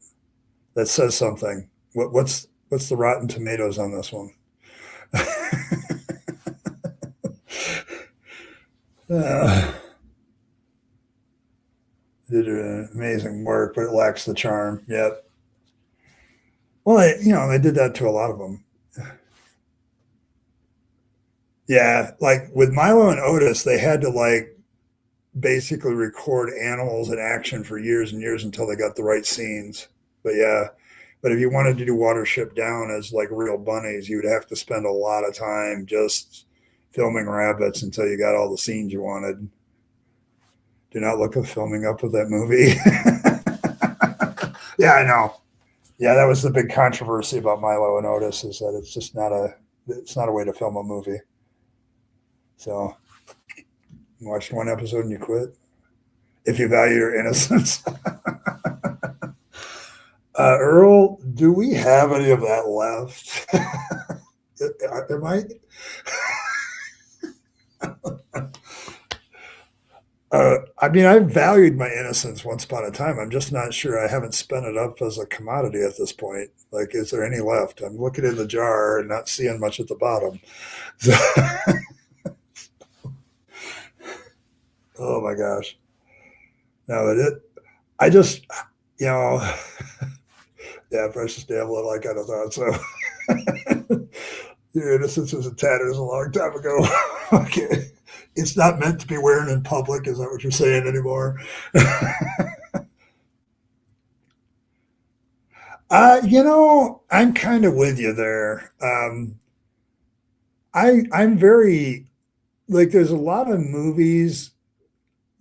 That says something. What's the Rotten Tomatoes on this one? Did amazing work, but it lacks the charm. Yep. Well, they did that to a lot of them. Yeah, like with Milo and Otis, they had to basically record animals in action for years and years until they got the right scenes. But yeah, but if you wanted to do Watership Down as like real bunnies, you would have to spend a lot of time just filming rabbits until you got all the scenes you wanted. Do not look at filming up with that movie. Yeah, I know. Yeah, that was the big controversy about Milo and Otis, is that it's just not a way to film a movie. So you watched one episode and you quit if you value your innocence. Earl, do we have any of that left? Am I? I mean, I valued my innocence once upon a time. I'm just not sure I haven't spent it up as a commodity at this point. Like, is there any left? I'm looking in the jar and not seeing much at the bottom. So, oh my gosh. No, I just, yeah, precious damn little, I kind of thought so. Your innocence was in tatters a long time ago. Okay. It's not meant to be wearing in public. Is that what you're saying anymore? I'm kind of with you there. I'm very, like, there's a lot of movies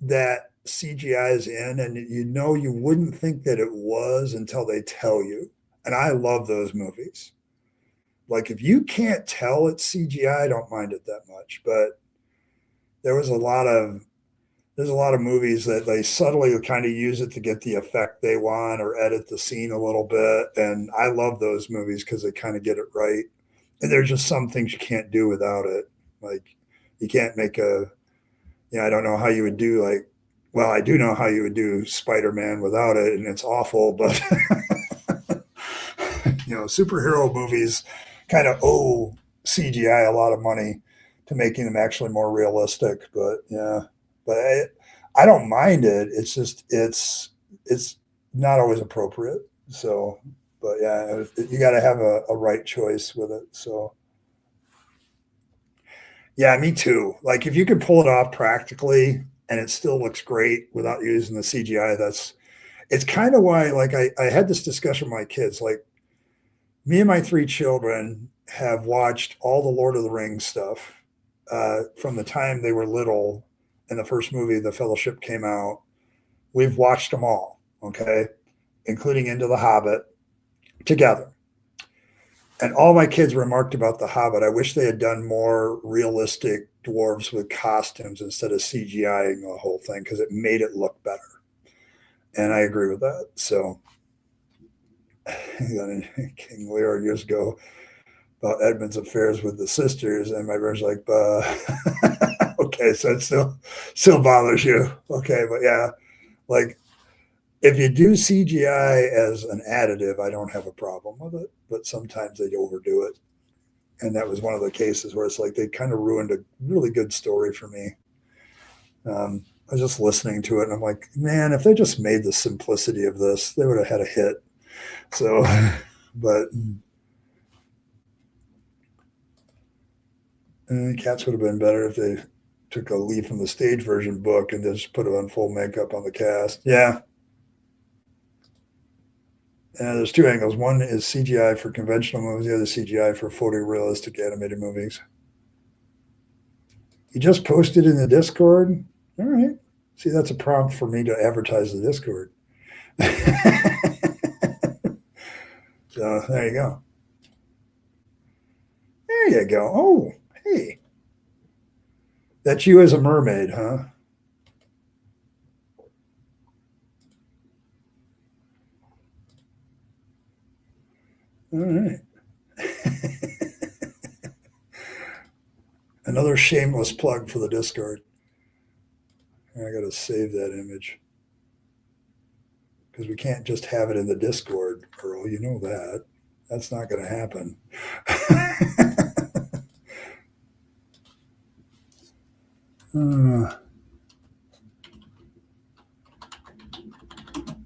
that CGI is in, and you wouldn't think that it was until they tell you. And I love those movies. Like, if you can't tell it's CGI, I don't mind it that much. But there's a lot of movies that they subtly kind of use it to get the effect they want or edit the scene a little bit. And I love those movies because they kind of get it right. And there's just some things you can't do without it. Like, you can't make I don't know how you would do I do know how you would do Spider-Man without it, and it's awful, but superhero movies kind of owe CGI a lot of money to making them actually more realistic. But yeah, but I don't mind it. It's just, it's not always appropriate. So, but yeah, you got to have a right choice with it. So yeah, me too. Like, if you can pull it off practically and it still looks great without using the CGI, it's kind of why, like, I had this discussion with my kids. Like, me and my 3 children have watched all the Lord of the Rings stuff from the time they were little and the first movie, The Fellowship, came out. We've watched them all, okay, including Into the Hobbit, together. And all my kids remarked about The Hobbit. I wish they had done more realistic dwarves with costumes instead of CGIing the whole thing, because it made it look better. And I agree with that. So, King Lear years ago about Edmund's affairs with the sisters, and my brother's like, okay, so it still bothers you. Okay, but yeah, like, if you do CGI as an additive, I don't have a problem with it, but sometimes they overdo it. And that was one of the cases where it's like they kind of ruined a really good story for me. I was just listening to it, and I'm like, man, if they just made the simplicity of this, they would have had a hit. So, but Cats would have been better if they took a leaf from the stage version book and just put it on full makeup on the cast. Yeah. There's two angles. One is CGI for conventional movies, the other CGI for photorealistic animated movies. You just posted in the Discord? All right. See, that's a prompt for me to advertise the Discord. So there you go. There you go. Oh, hey. That's you as a mermaid, huh? All right. Another shameless plug for the Discord. I got to save that image because we can't just have it in the Discord, Earl. You know that. That's not going to happen.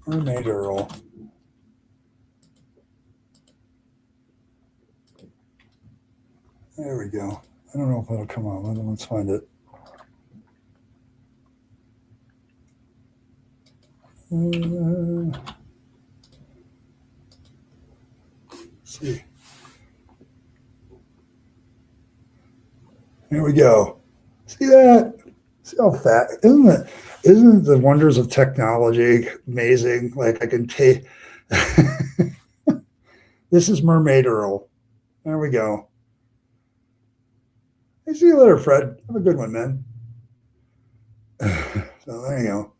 Mermaid Earl. There we go. I don't know if that'll come on. Let's find it. Let's see. Here we go. See that? See how fat? Isn't the wonders of technology amazing? Like I can take. This is Mermaid Earl. There we go. Hey, see you later, Fred. Have a good one, man. So there you go.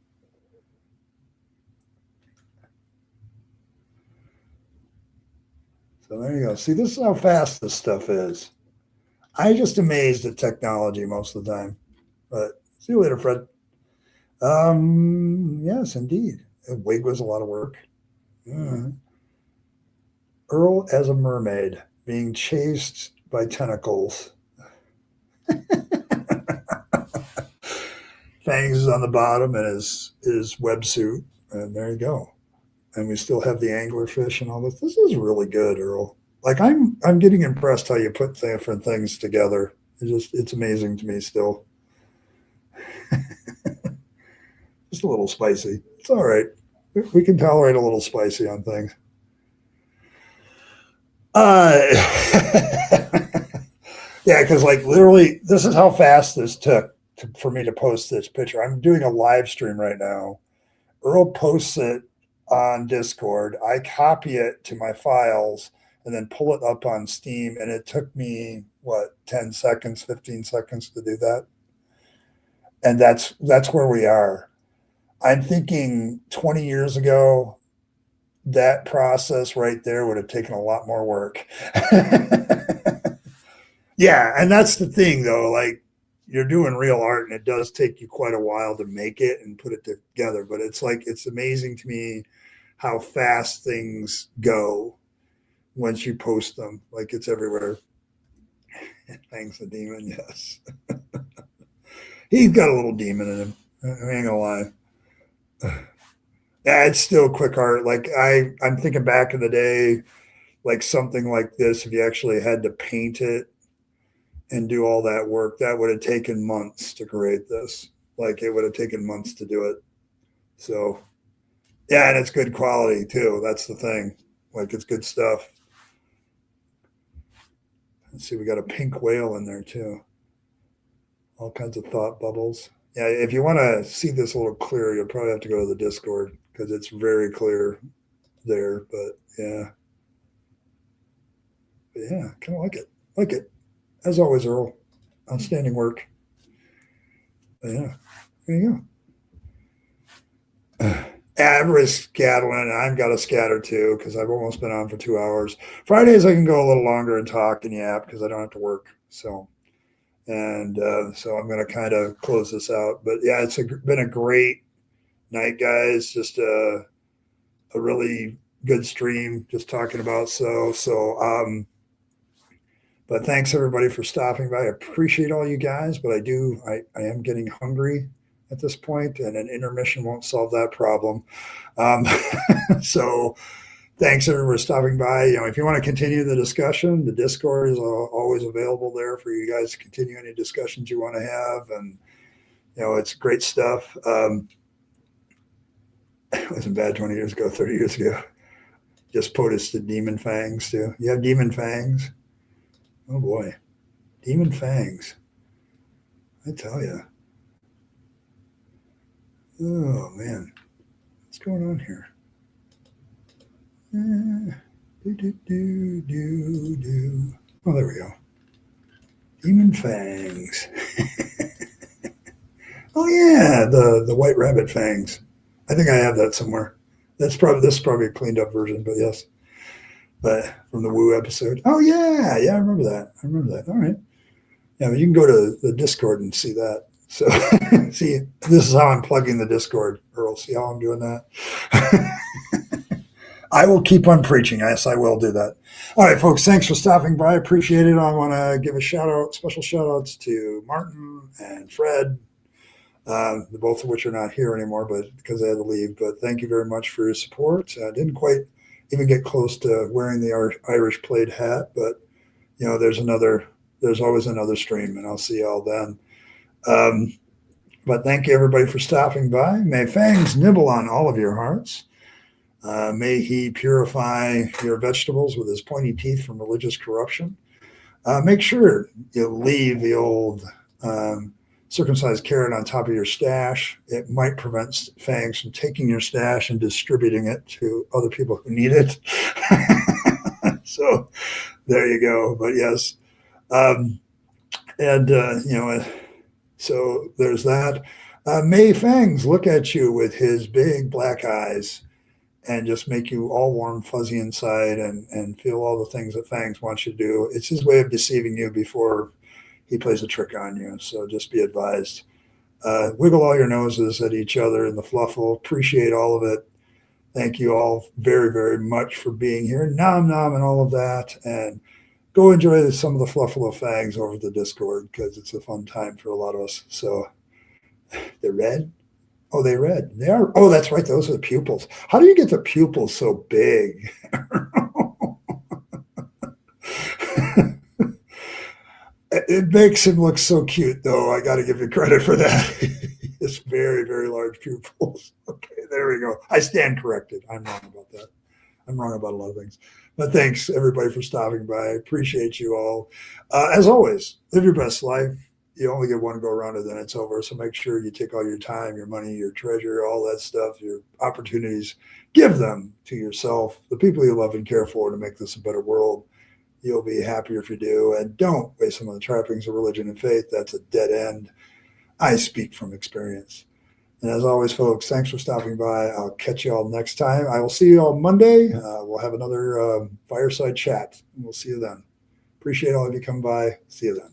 So there you go. See, this is how fast this stuff is. I'm just amazed at technology most of the time. But see you later, Fred. Yes, indeed. A wig was a lot of work. Earl as a mermaid being chased by tentacles. Fangs is on the bottom and his websuit. And there you go. And we still have the anglerfish and all this. This is really good, Earl. Like I'm getting impressed how you put different things together. It's amazing to me still. Just a little spicy. It's all right. We can tolerate a little spicy on things. Yeah, because like literally, this is how fast this took for me to post this picture. I'm doing a live stream right now. Earl posts it on Discord. I copy it to my files and then pull it up on Steam. And it took me, 10 seconds, 15 seconds to do that. And that's where we are. I'm thinking 20 years ago, that process right there would have taken a lot more work. Yeah, and that's the thing, though. Like, you're doing real art, and it does take you quite a while to make it and put it together. But it's amazing to me how fast things go once you post them. Like, it's everywhere. Thanks, the demon. Yes, he's got a little demon in him. I ain't gonna lie. Yeah, it's still quick art. Like I'm thinking back in the day, like something like this. If you actually had to paint it and do all that work, that would have taken months to create this. Like it would have taken months to do it. So, yeah, and it's good quality too. That's the thing. Like it's good stuff. Let's see, we got a pink whale in there too. All kinds of thought bubbles. Yeah, if you want to see this a little clearer, you'll probably have to go to the Discord because it's very clear there. But yeah, kind of like it. Like it. As always, Earl. Outstanding work. But yeah, there you go. Everybody's scattering. I've got to scatter too because I've almost been on for 2 hours. Fridays I can go a little longer and talk and yap because I don't have to work. So, and so I'm going to kind of close this out. But yeah, it's been a great night, guys. Just a really good stream. Just talking about But thanks everybody for stopping by. I appreciate all you guys, but I am getting hungry at this point, and an intermission won't solve that problem. So thanks everybody for stopping by. If you want to continue the discussion, the Discord is always available there for you guys to continue any discussions you want to have. And, it's great stuff. It wasn't bad 20 years ago, 30 years ago. Just POTUS to Demon Fangs too. You have Demon Fangs? Oh boy. Demon Fangs. I tell you. Oh man. What's going on here? Oh, there we go. Demon Fangs. Oh yeah, the White Rabbit Fangs. I think I have that somewhere. This is probably a cleaned up version, but yes. But from the Woo episode. Oh yeah, I remember that. All right. Yeah, but you can go to the Discord and see that. So see, this is how I'm plugging the Discord, Earl. See how I'm doing that? I will keep on preaching. Yes, I will do that. All right, folks, thanks for stopping by. Appreciate it. I want to give a special shout outs to Martin and Fred, both of which are not here anymore, but because they had to leave. But thank you very much for your support. I didn't quite even get close to wearing the Irish plaid hat, but there's always another stream, and I'll see y'all then. But thank you everybody for stopping by. May Fangs nibble on all of your hearts. May he purify your vegetables with his pointy teeth from religious corruption. Make sure you leave the old circumcised carrot on top of your stash. It might prevent Fangs from taking your stash and distributing it to other people who need it. So there you go. But yes. So there's that. May Fangs look at you with his big black eyes and just make you all warm, fuzzy inside and feel all the things that Fangs wants you to do. It's his way of deceiving you before he plays a trick on you. So just be advised. Wiggle all your noses at each other in the fluffle. Appreciate all of it. Thank you all very, very much for being here. Nom nom and all of that. And go enjoy some of the fluffle of Fangs over the Discord because it's a fun time for a lot of us. So they're red. Oh, they red. They are. Oh, that's right. Those are the pupils. How do you get the pupils so big? It makes him look so cute, though. I got to give you credit for that. It's very, very large pupils. Okay, there we go. I stand corrected. I'm wrong about that. I'm wrong about a lot of things. But thanks, everybody, for stopping by. I appreciate you all. As always, live your best life. You only get one go around and then it's over. So make sure you take all your time, your money, your treasure, all that stuff, your opportunities, give them to yourself, the people you love and care for to make this a better world. You'll be happier if you do. And don't waste some of the trappings of religion and faith. That's a dead end. I speak from experience. And as always, folks, thanks for stopping by. I'll catch you all next time. I will see you all Monday. We'll have another fireside chat. We'll see you then. Appreciate all of you come by. See you then.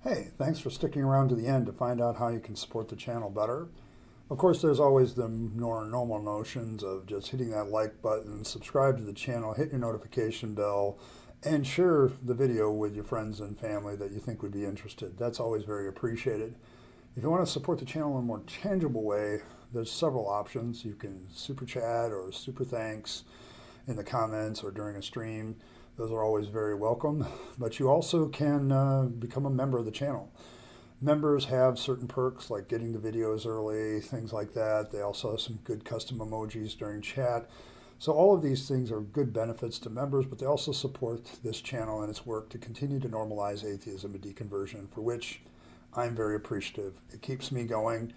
Hey, thanks for sticking around to the end to find out how you can support the channel better. Of course, there's always the normal notions of just hitting that like button, subscribe to the channel, hit your notification bell, and share the video with your friends and family that you think would be interested. That's always very appreciated. If you want to support the channel in a more tangible way, there's several options. You can super chat or super thanks in the comments or during a stream. Those are always very welcome, but you also can become a member of the channel. Members have certain perks like getting the videos early, things like that. They also have some good custom emojis during chat. So all of these things are good benefits to members, but they also support this channel and its work to continue to normalize atheism and deconversion, for which I'm very appreciative. It keeps me going,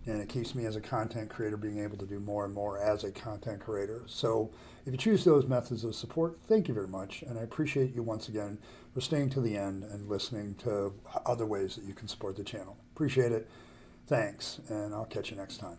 and it keeps me as a content creator being able to do more and more as a content creator. So if you choose those methods of support, thank you very much. And I appreciate you once again for staying to the end and listening to other ways that you can support the channel. Appreciate it. Thanks, and I'll catch you next time.